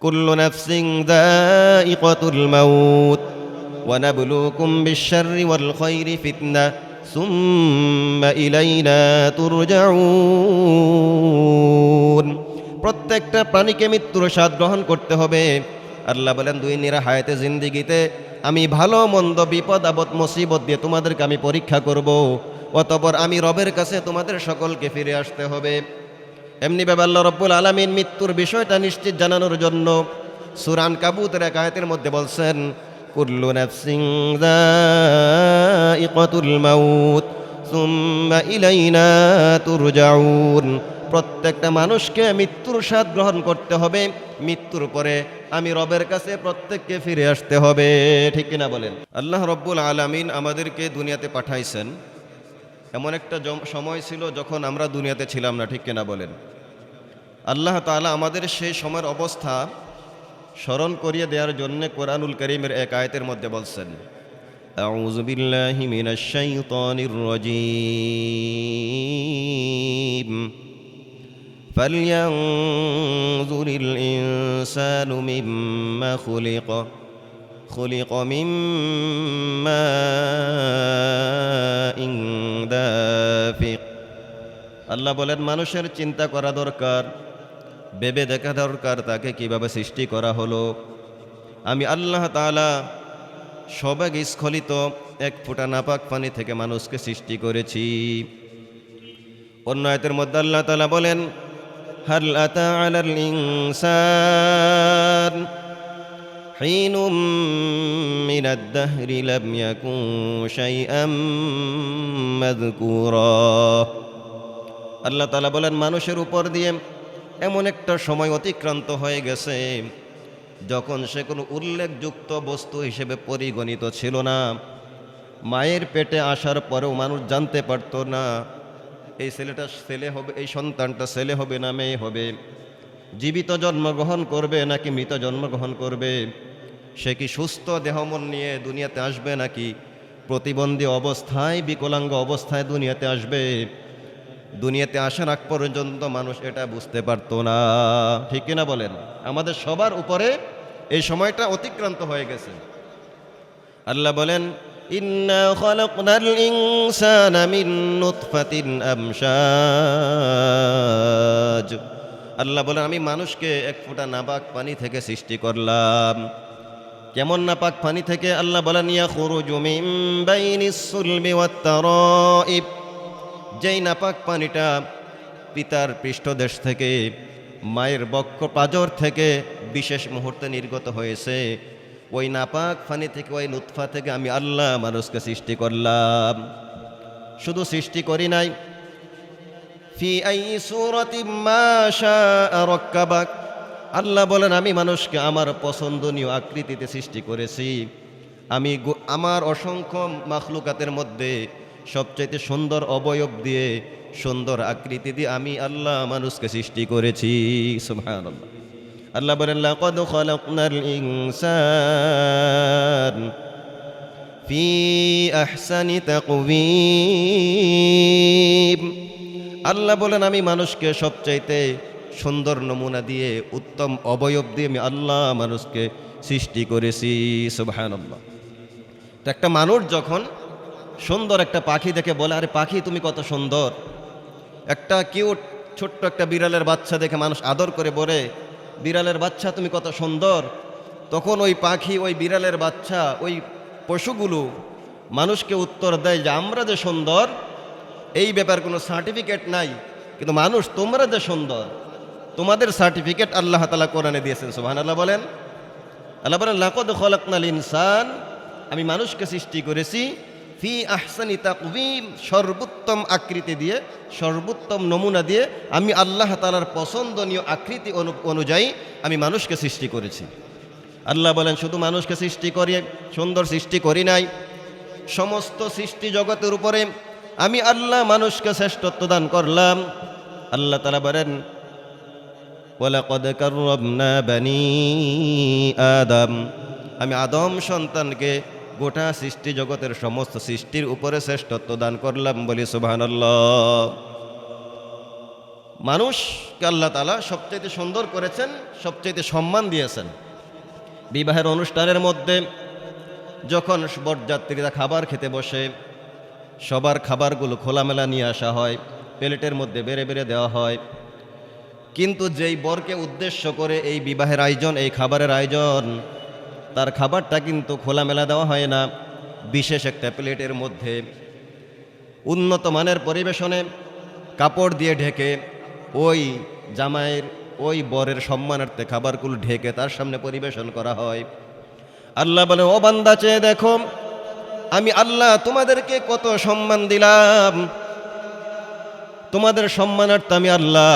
কুল্লু নাফসিন যায়িকাতুল মাউত ওয়া নাবলুকুম বিশ-শাররি ওয়াল খায়রি ফিতনা সুম্মা ইলাইনা তুরজাউন। প্রত্যেকটা প্রাণীকে মৃত্যুর স্বাদ গ্রহণ করতে হবে। আল্লাহ বলেন দুনিয়ার হায়াতে জিন্দেগিতে আমি ভালো মন্দ বিপদ আপদ মুসিবত দিয়ে তোমাদেরকে আমি পরীক্ষা করব, অতঃপর আমি রবের কাছে তোমাদের সকলকে ফিরে আসতে হবে। এমনি ভাবে আল্লাহ রব্বুল আলামিন মৃত্যুর বিষয়টা নিশ্চিত জানানোর জন্য সূরা আনকাবুতের এক আয়াতের মধ্যে বলছেন, কুল্লু নাফসিন যায়িকাতুল মাউত সুম্মা ইলাইনা তুরজাউন। প্রত্যেকটা মানুষকে মৃত্যুর স্বাদ গ্রহণ করতে হবে, মৃত্যুর পরে আমি রবের কাছে প্রত্যেককে ফিরে আসতে হবে। ঠিক কিনা বলেন? আল্লাহ রব্বুল আলামিন আমাদেরকে দুনিয়াতে পাঠাইছেন। এমন একটা সময় ছিল যখন আমরা দুনিয়াতে ছিলাম না। ঠিক কিনা বলেন? আল্লাহ তাআলা আমাদের সেই সময়ের অবস্থা স্মরণ করিয়ে দেওয়ার জন্য কোরআনুল কারীমের এক আয়াতের মধ্যে বলছেন, আউযু বিল্লাহি মিনাশ শাইতানির রাজীম ফালইয়ানজুরিল ইনসানু মিম্মা খুলিক মিন মাইন দাফিক। আল্লাহ বলেন মানুষের চিন্তা করা দরকার, ভেবে দেখা দরকার তাকে কিভাবে সৃষ্টি করা হলো। আমি আল্লাহ তাআলা সবেগ স্খলিত এক ফোঁটা নাপাক পানি থেকে মানুষকে সৃষ্টি করেছি। অন্য আয়াতের মধ্যে আল্লাহ তাআলা বলেন, হাল আতা আলাল ইনসান হিনুম মিনাদ দাহরি লাম ইয়াকুন শাইআম মাযকুরা। আল্লাহ তাআলা বলেন মানুষের উপর দিয়ে এমন একটা সময় অতিক্রান্ত হয়ে গেছে যখন সে কোনো উল্লেখযুক্ত বস্তু হিসেবে পরিগণিত ছিল না। মায়ের পেটে আসার পরেও মানুষ জানতে পারত না এই ছেলেটা ছেলে হবে, এই সন্তানটা ছেলে হবে না মেয়ে হবে, জীবিত জন্মগ্রহণ করবে নাকি মৃত জন্মগ্রহণ করবে, সে কি সুস্থ দেহমন নিয়ে দুনিয়াতে আসবে নাকি প্রতিবন্ধী অবস্থায় বিকলাঙ্গ অবস্থায় দুনিয়াতে আসবে। দুনিয়াতে আসার আগ পর্যন্ত মানুষ এটা বুঝতে পারতো না। ঠিক কিনা বলেন? আমাদের সবার উপরে এই সময়টা অতিক্রান্ত হয়ে গেছে। আল্লাহ বলেন, ইন্না খালাকনাল ইনসানা মিন নুতফাতিন আমশাজ। আল্লাহ বলেন আমি মানুষকে এক ফোঁটা নাপাক পানি থেকে সৃষ্টি করলাম। কেমন নাপাক পানি থেকে? আল্লাহ বলেন, ইয়াখরুজু মিন বাইনিস সুলবি ওয়াত তারাইব। যেই নাপাক পানিটা পিতার পৃষ্ঠদেশ থেকে, মায়ের বক্ষ পাঁজর থেকে বিশেষ মুহূর্তে নির্গত হয়েছে, ওই নাপাক পানি থেকে, ওই নুতফা থেকে আমি আল্লাহ মানুষকে সৃষ্টি করলাম। শুধু সৃষ্টি করি নাই, ফি আই সূরাতিম মা শাআ রাক্কাবাক। আল্লাহ বলেন আমি মানুষকে আমার পছন্দনীয় আকৃতিতে সৃষ্টি করেছি। আমি আমার অসংখ্য মাখলুকাতের মধ্যে সবচাইতে সুন্দর অবয়ব দিয়ে, সুন্দর আকৃতি দিয়ে আমি আল্লাহ মানুষকে সৃষ্টি করেছি। সুবহানাল্লাহ। আল্লাহ বলেন, লাকাদ খালাকনাল ইনসান ফি আহসানি তাকওয়িম। আল্লাহ বলেন আমি মানুষকে সবচাইতে সুন্দর নমুনা দিয়ে, উত্তম অবয়ব দিয়ে আমি আল্লাহ মানুষকে সৃষ্টি করেছি। সুবহানাল্লাহ। তো একটা মানুষ যখন সুন্দর একটা পাখি দেখে বলে, আরে পাখি তুমি কত সুন্দর, একটা কিউট ছোট্ট একটা বিড়ালের বাচ্চা দেখে মানুষ আদর করে বলে, বিড়ালের বাচ্চা তুমি কত সুন্দর, তখন ওই পাখি, ওই বিড়ালের বাচ্চা, ওই পশুগুলো মানুষকে উত্তর দেয় যে আমরা যে সুন্দর এই ব্যাপার কোনো সার্টিফিকেট নাই, কিন্তু মানুষ তোমরা যে সুন্দর তোমাদের সার্টিফিকেট আল্লাহ তাআলা কোরআনে দিয়েছেন। সুবহানাল্লাহ বলেন। আল্লাহ বলেন, লাকাদ খালাকনাল ইনসান, আমি মানুষকে সৃষ্টি করেছি ফি আহসানি তাকওয়িম, সর্বোত্তম আকৃতি দিয়ে, সর্বোত্তম নমুনা দিয়ে আমি আল্লাহ তাআলার পছন্দনীয় আকৃতি অনুযায়ী আমি মানুষকে সৃষ্টি করেছি। আল্লাহ বলেন শুধু মানুষকে সৃষ্টি করে সুন্দর সৃষ্টি করি নাই, সমস্ত সৃষ্টি জগতের উপরে আমি আল্লাহ মানুষকে শ্রেষ্ঠত্ব দান করলাম। আল্লাহ তাআলা বলেন, ওয়ালাকাদ কাররামনা বানি আদম, আমি আদম সন্তানকে গোটা সৃষ্টি জগতের সমস্ত সৃষ্টির উপরে শ্রেষ্ঠত্ব দান করলাম। বলি সুবহানাল্লাহ। মানুষকে আল্লাহ তাআলা সবচাইতে সুন্দর করেছেন, সবচাইতে সম্মান দিয়েছেন। বিবাহের অনুষ্ঠানের মধ্যে যখন বরযাত্রীরা খাবার খেতে বসে, সবার খাবারগুলো খোলামেলা নিয়ে আসা হয়, প্লেটের মধ্যে বেড়ে বেড়ে দেওয়া হয়। কিন্তু যেই বরকে উদ্দেশ্য করে এই বিবাহের আয়োজন, এই খাবারের আয়োজন, তার খাবারটা কিন্তু খোলামেলা দেওয়া হয় না, বিশেষ একটা প্লেটের মধ্যে উন্নত মানের পরিবেশনে কাপড় দিয়ে ঢেকে ওই জামাইয়ের, ওই বরের সম্মানার্থে খাবারগুলো ঢেকে তার সামনে পরিবেশন করা হয়। আল্লাহ বলে, ও বান্দা চেয়ে দেখো, আমি আল্লাহ তোমাদেরকে কত সম্মান দিলাম। তোমাদের সম্মানার্থে আমি আল্লাহ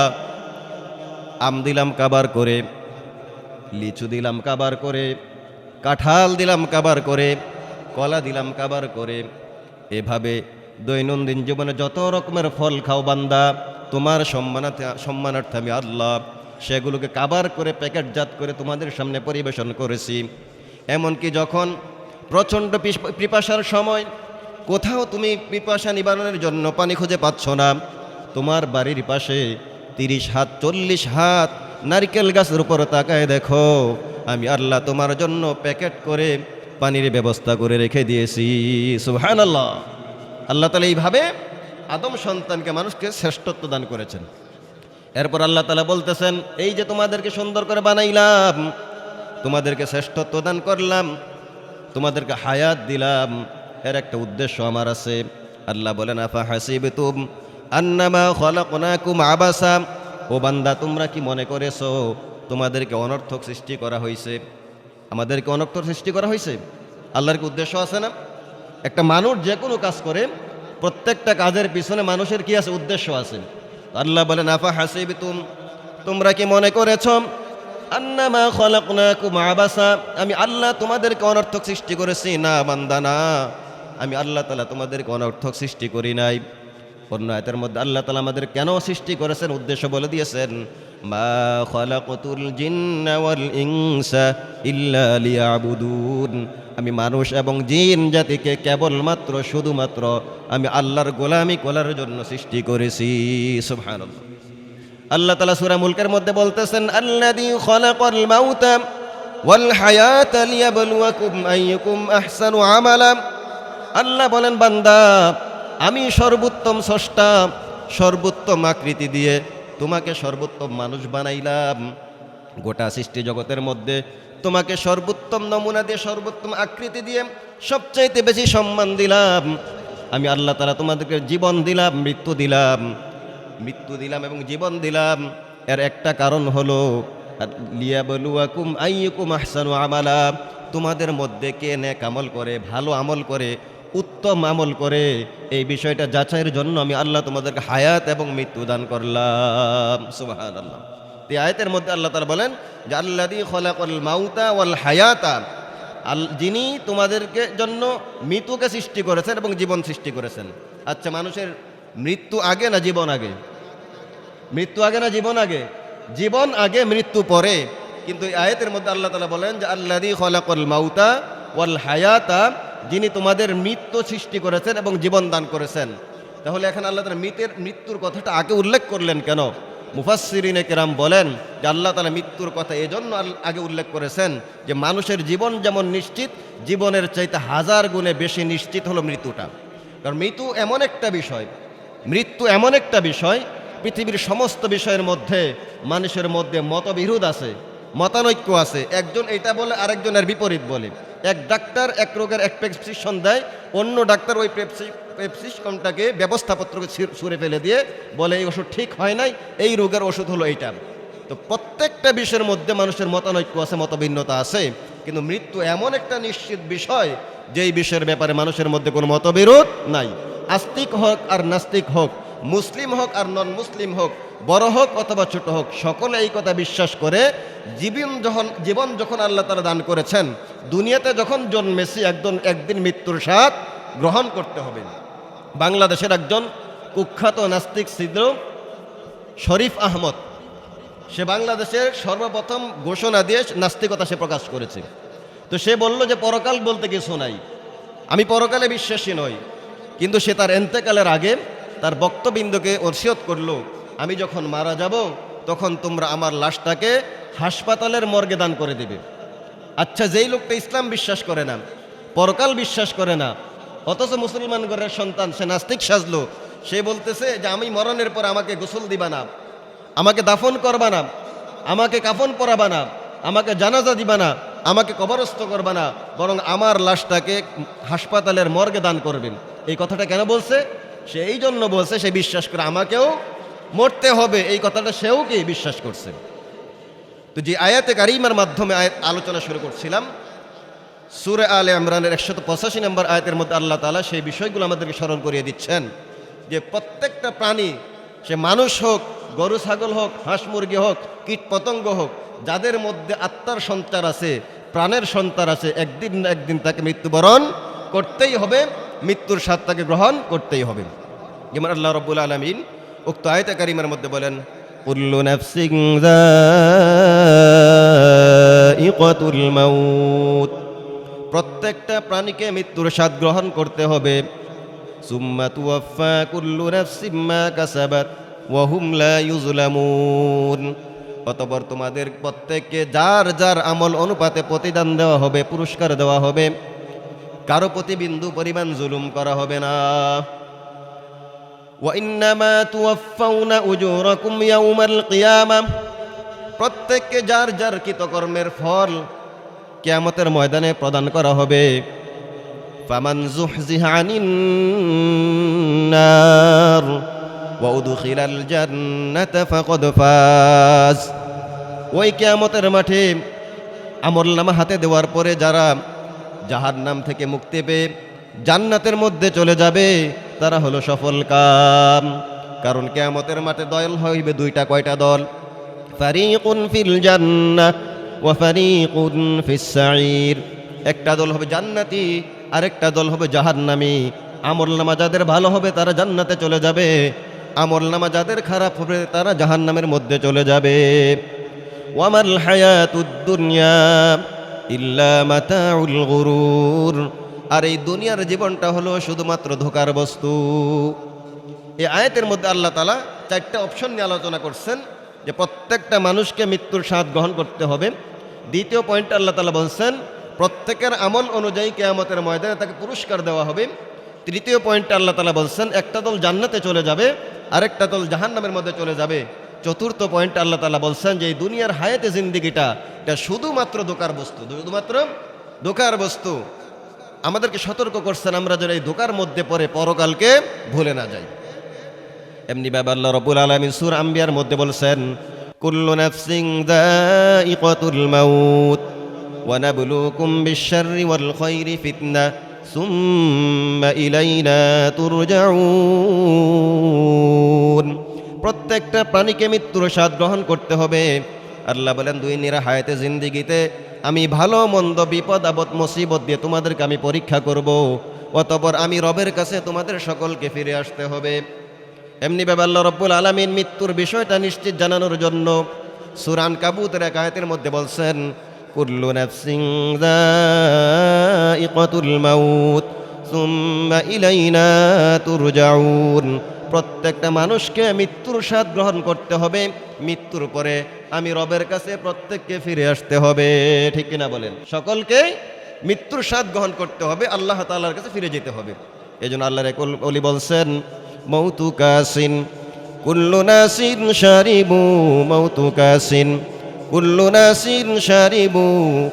আম দিলাম কাবার করে, লিচু দিলাম কাবার করে, কাঁঠাল দিলাম কাবার করে, কলা দিলাম কাবার করে। এভাবে দৈনন্দিন জীবনে যত রকমের ফল খাও বান্দা, তোমার সম্মানার্থে আমি আল্লাহ সেগুলোকে কাবার করে প্যাকেটজাত করে তোমাদের সামনে পরিবেশন করেছি। এমনকি যখন প্রচণ্ড পিপাসার সময়, কোথাও তুমি পিপাসা নিবারণের জন্য পানি খুঁজে পাচ্ছ না, তোমার বাড়ির পাশে 30 হাত 40 হাত নারকেল গাছের উপর তাকায় দেখো, আমি আল্লাহ তোমার জন্য প্যাকেট করে পানির ব্যবস্থা করে রেখে দিয়েছি। সুবহানাল্লাহ। আল্লাহ তাআলা এইভাবে আদম সন্তানকে, মানুষকে শ্রেষ্ঠত্ব দান করেছেন। এরপর আল্লাহ তাআলা বলতেছেন, এই যে তোমাদেরকে সুন্দর করে বানাইলাম, তোমাদেরকে শ্রেষ্ঠত্ব দান করলাম, তোমাদেরকে হায়াত দিলাম, এর একটা উদ্দেশ্য আমার আছে। আল্লাহ বলেন, আফা হাসিবতুম আন্নামা খলাকনাকুম আবাসা, ও বান্দা তোমরা কি মনে করেছো তোমাদেরকে অনর্থক সৃষ্টি করা হয়েছে? আমাদেরকে অনর্থক সৃষ্টি করা হয়েছে? আল্লাহর কি উদ্দেশ্য আছে না? একটা মানুষ যে কোনো কাজ করে, প্রত্যেকটা কাজের পিছনে মানুষের কি আছে? উদ্দেশ্য আছে। আল্লাহ বলেন, আফা হাসিবতুম, তোমরা কি মনে করেছ আন্নামা খলাকনাকুম আবাসা, আমি আল্লাহ তোমাদেরকে অনর্থক সৃষ্টি করেছি? না বান্দা না, আমি আল্লাহ তাআলা তোমাদেরকে অনর্থক সৃষ্টি করি নাই। অন্য আয়াতের মধ্যে আল্লাহ তাআলা আমাদের কেন সৃষ্টি করেছেন উদ্দেশ্য বলে দিয়েছেন, মা খলাকতুল জিন্না ওয়াল ইনসা ইল্লা লিয়াবুদুন, আমি মানুষ এবং জিন জাতিকে কেবলমাত্র শুধুমাত্র আমি আল্লাহর গোলামি করার জন্য সৃষ্টি করেছি। সুবহানাল্লাহ। আল্লাহ তাআলা সূরা মুলকের মধ্যে বলতেছেন, আল্লাযী খলাকাল মাউতা ওয়াল হায়াতা লিয়াবলুয়াকুম আইয়ুকুম আহসানু আমালা। আল্লাহ বলেন, বান্দা আমি সর্বোত্তম স্রষ্টা, সর্বোত্তম আকৃতি দিয়ে তোমাকে সর্বোত্তম মানুষ বানাইলাম। গোটা সৃষ্টি জগতের মধ্যে তোমাকে সর্বোত্তম নমুনা দিয়ে, সর্বোত্তম আকৃতি দিয়ে সবচাইতে বেশি সম্মান দিলাম। আমি আল্লাহ তাআলা তোমাদেরকে জীবন দিলাম, মৃত্যু দিলাম এবং জীবন দিলাম। এর একটা কারণ হলো লিয়াবলুয়াকুম আইয়ুকুম আহসানু আমালা, তোমাদের মধ্যে কে নেক আমল করে, ভালো আমল করে, উত্তম আমল করে, এই বিষয়টা যাচাইয়ের জন্য আমি আল্লাহ তোমাদেরকে হায়াত এবং মৃত্যু দান করলাম। সুবহানাল্লাহ। এই আয়াতের মধ্যে আল্লাহ তাআলা বলেন যে আল্লাযী খলাকাল মাউতা ওয়াল হায়াতা, যিনি তোমাদেরকে জন্য মৃত্যুকে সৃষ্টি করেছেন এবং জীবন সৃষ্টি করেছেন। আচ্ছা, মানুষের মৃত্যু আগে না জীবন আগে? মৃত্যু আগে না জীবন আগে? জীবন আগে, মৃত্যু পরে। কিন্তু এই আয়াতের মধ্যে আল্লাহ তাআলা বলেন যে আল্লাযী খলাকাল মাউতা ওয়াল হায়াতা, যিনি তোমাদের মৃত্যু সৃষ্টি করেছেন এবং জীবন দান করেছেন। তাহলে এখানে আল্লাহ তাআলা মৃত্যুর কথাটা আগে উল্লেখ করলেন কেন? মুফাসসিরিনে কেরাম বলেন যে আল্লাহ তাআলা মৃত্যুর কথা এজন্য আগে উল্লেখ করেছেন যে মানুষের জীবন যেমন নিশ্চিত, জীবনের চাইতে 1000 গুণে বেশি নিশ্চিত হলো মৃত্যুটা। কারণ মৃত্যু এমন একটা বিষয়, পৃথিবীর সমস্ত বিষয়ের মধ্যে মানুষের মধ্যে মতবিরোধ আছে, মতানৈক্য আছে। একজন এটা বলে, আরেকজনের বিপরীত বলে। এক ডাক্তার এক রোগের এক প্রেসক্রিপশন দেয়, অন্য ডাক্তার ওই প্রেসক্রিপশনটাকে, ব্যবস্থাপত্রকে ছুঁড়ে ফেলে দিয়ে বলে এই ওষুধ ঠিক হয় নাই, এই রোগের ওষুধ হলো এইটা। তো প্রত্যেকটা বিষয়ের মধ্যে মানুষের মতানৈক্য আছে, মতভিন্নতা আছে। কিন্তু মৃত্যু এমন একটা নিশ্চিত বিষয় যেই বিষয়ের ব্যাপারে মানুষের মধ্যে কোনো মতবিরোধ নাই। আস্তিক হোক আর নাস্তিক হোক, মুসলিম হোক আর নন মুসলিম হোক, বড় হোক অথবা ছোট হোক, সকলে এই কথা বিশ্বাস করে জীবন যখন আল্লাহ তাআলা দান করেছেন, দুনিয়াতে যখন জন্মেছি একদিন মৃত্যুর স্বাদ গ্রহণ করতে হবে। বাংলাদেশের একজন কুখ্যাত নাস্তিক ছিল শরীফ আহমদ। সে বাংলাদেশের সর্বপ্রথম ঘোষণা দিয়ে নাস্তিকতা সে প্রকাশ করেছে। তো সে বলল যে পরকাল বলতে কিছু নাই, আমি পরকালে বিশ্বাসী নই। কিন্তু সে তার এন্তেকালের আগে তার বক্তবৃন্দকে ওসিয়ত করলো আমি যখন মারা যাব তখন তোমরা আমার লাশটাকে হাসপাতালের মর্গে দান করে দেবে। আচ্ছা, যেই লোকটা ইসলাম বিশ্বাস করে না, পরকাল বিশ্বাস করে না, অথচ মুসলমান ঘরের সন্তান, সে নাস্তিক সাজলো, সে বলতেছে যে আমি মরণের পর আমাকে গোসল দিবা না, আমাকে দাফন করবা না, আমাকে কাফন পরাবা না, আমাকে জানাজা দিবা না, আমাকে কবরস্থ করবা না, বরং আমার লাশটাকে হাসপাতালের মর্গে দান করবেন। এই কথাটা কেন বলছে? সে এই জন্য বলছে, সে বিশ্বাস করে আমাকেও মরতে হবে, এই কথাটা সেও কি বিশ্বাস করছে। তো যে আয়াতে কারিমার মাধ্যমে আলোচনা শুরু করছিলাম, সূরা আলে ইমরানের 185 নম্বর আয়াতের মধ্যে আল্লাহ তাআলা সেই বিষয়গুলো আমাদেরকে স্মরণ করিয়ে দিচ্ছেন যে প্রত্যেকটা প্রাণী, সে মানুষ হোক, গরু ছাগল হোক, হাঁস মুরগি হোক, কীট পতঙ্গ হোক, যাদের মধ্যে আত্মার সঞ্চার আছে, প্রাণের সঞ্চার আছে, একদিন না একদিন তাকে মৃত্যুবরণ করতেই হবে, মৃত্যুর স্বাদ তাকে গ্রহণ করতেই হবে। যেমন আল্লাহ রাব্বুল আলামিন উক্ত আয়াতে কারিমার মধ্যে বলেন, কুল্লু নাফসিন যায়িকাতুল মাউত, প্রত্যেকটা প্রাণীকে মৃত্যুর স্বাদ গ্রহণ করতে হবে। সুম্মা তুওয়াফা কুল্লু নাফসিম মা কাসাবাত ওয়া হুম লা ইউজলামুন, অতঃপর তোমাদের প্রত্যেককে যার যার আমল অনুপাতে প্রতিদান দেওয়া হবে, পুরস্কার দেওয়া হবে, কারো প্রতি বিন্দু পরিমাণ জুলুম করা হবে না। ওয়া ইন্নামা তুওয়াফাউনা উজুরাকুম ইয়াউমাল কিয়ামাহ, প্রত্যেককে যার যার কৃতকর্মের ফল কিয়ামতের ময়দানে প্রদান করা হবে। ফামান যুহজিহা আনিন নার ওয়া উদখিলাল জান্নাতা ফাকাদ ফাজ, ওই কিয়ামতের মাঠে আমলনামা হাতে দেওয়ার পরে যারা জাহান্নাম থেকে মুক্তি পেয়ে জান্নাতের মধ্যে চলে যাবে, তারা হলো সফল কাম। কারণ কিয়ামতের মাঠে দল হইবে দুইটা। কয়টা দল? ফারিকুন ফিল জান্নাহ ওয়া ফারিকুন ফিস সাঈর, একটা দল হবে জান্নাতি, আরেকটা দল হবে জাহান্নামী। আমলনামা যাদের ভালো হবে তারা জান্নাতে চলে যাবে, আমলনামা যাদের খারাপ হবে তারা জাহান্নামের মধ্যে চলে যাবে। ওয়ামাল হায়াতুদ দুনিয়া ইল্লা মাতাউল গুরুর, আর এই দুনিয়ার জীবনটা হলো শুধুমাত্র ধোঁকার বস্তু। এই আয়াতের মধ্যে আল্লাহ তাআলা চারটা অপশন নিয়ে আলোচনা করছেন যে প্রত্যেকটা মানুষকে মৃত্যুর স্বাদ গ্রহণ করতে হবে। দ্বিতীয় পয়েন্ট আল্লাহ তাআলা বলছেন প্রত্যেকের আমল অনুযায়ী কিয়ামতের ময়দানে তাকে পুরস্কার দেওয়া হবে। তৃতীয় পয়েন্টে আল্লাহ তাআলা বলছেন একটা দল জান্নাতে চলে যাবে, আরেকটা দল জাহান্নামের মধ্যে চলে যাবে। চতুর্থ পয়েন্টে আল্লাহ তাআলা বলছেন যে এই দুনিয়ার হায়াতে জিন্দেগিটা এটা শুধুমাত্র ধোঁকার বস্তু, শুধুমাত্র ধোঁকার বস্তু। আমাদেরকে সতর্ক করছেন আমরা যেন এই ধোঁকার মধ্যে পড়ে পরকালকে ভুলে না যাই। এমনি ভাবে আল্লাহ রাব্বুল আলামিন সূরা আম্বিয়ার মধ্যে বলছেন, কুল্লু নাফসিন যায়িকাতুল মাউত ওয়া নাবলুকুম বিশ-শাররি ওয়াল খায়রি ফিতনাহ সুম্মা ইলাইনা তুরজাউন, প্রত্যেকটা প্রাণীকে মৃত্যুর স্বাদ গ্রহণ করতে হবে। আল্লাহ বলেন দুনিয়ার হায়াতে জিন্দেগিতে আমি ভালো মন্দ বিপদ আপদ মুসিবত দিয়ে তোমাদেরকে আমি পরীক্ষা করব, অতঃপর আমি রবের কাছে তোমাদের সকলকে ফিরে আসতে হবে। এমনি ভাবে আল্লাহ রাব্বুল আলামিন মৃত্যুর বিষয়টা নিশ্চিত জানানোর জন্য সূরা আনকাবুতের এক আয়াতের মধ্যে বলছেন, কুল্লু নাফসিন যায়িকাতুল মাউত সুম্মা ইলাইনা তুরজাউন, প্রত্যেকটা মানুষকে মৃত্যুর স্বাদ গ্রহণ করতে হবে, মৃত্যুর পরে আমি রবের কাছে প্রত্যেককে ফিরে আসতে হবে। ঠিক কিনা বলেন? সকলকে মৃত্যুর স্বাদ গ্রহণ করতে হবে, আল্লাহ তাআলার কাছে ফিরে যেতে হবে। এজন্য আল্লাহর এক ওলি বলছেন, মৌতু কাসিন কুল্লু নাসিন শারিবু, মৌতু কাসিন কুল্লু নাসিন শারিবু,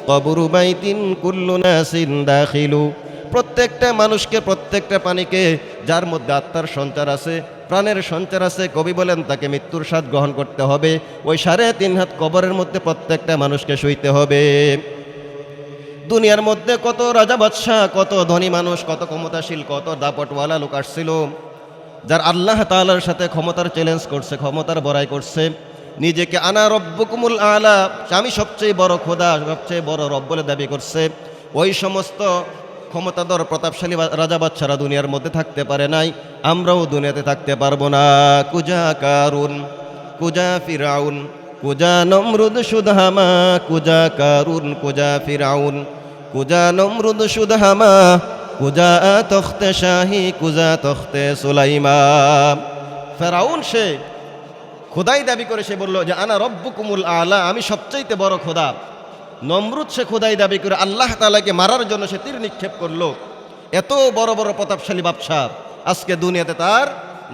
কবরু বাইতিন কুল্লু নাসিন দাখিলু, প্রত্যেকটা মানুষকে প্রত্যেকটা প্রাণীকে যার মধ্যে আত্মার সঞ্চার আছে, প্রাণের সঞ্চার আছে, কবি বলেন তাকে মৃত্যুর স্বাদ গ্রহণ করতে হবে। ওই 3.5 হাত কবরের মধ্যে প্রত্যেকটা মানুষকে শুইতে হবে। দুনিয়ার মধ্যে কত রাজা বাদশাহ, কত ধনী মানুষ, কত ক্ষমতাশীল, কত দাপটওয়ালা লোক আসছিল, যার আল্লাহ তাআলার সাথে ক্ষমতার চ্যালেঞ্জ করছে, ক্ষমতার বড়াই করছে, নিজেকে আনা রব্বুকুমুল আলা, আমি সবচেয়ে বড় খোদা, সবচেয়ে বড় রব বলে দাবি করছে। ওই সমস্ত ক্ষমতাধর প্রতাপশালী রাজা বাদশারা দুনিয়ার মধ্যে থাকতে পারে নাই, আমরাও দুনিয়াতে থাকতে পারবো না। কুজা কারুন, কুজা ফিরাউন, কুজা নমরুদ সুদহামা, কুজা কারুন, কুজা ফিরাউন, কুজা নমরুদ সুদহামা, কুজা তখতে শাহী, কুজা তখতে সুলাইমান। ফেরাউন সে খোদাই দাবি করে সে বলল যে আনা রব্বুকুমুল আলা, আমি সবচাইতে বড় খোদা। নমরুদ সে খোদাই দাবি করে আল্লাহ তাআলাকে মারার জন্য সে তীর নিক্ষেপ করলো। এত বড় বড় প্রতাপশালী বাদশা, আজকে দুনিয়াতে তার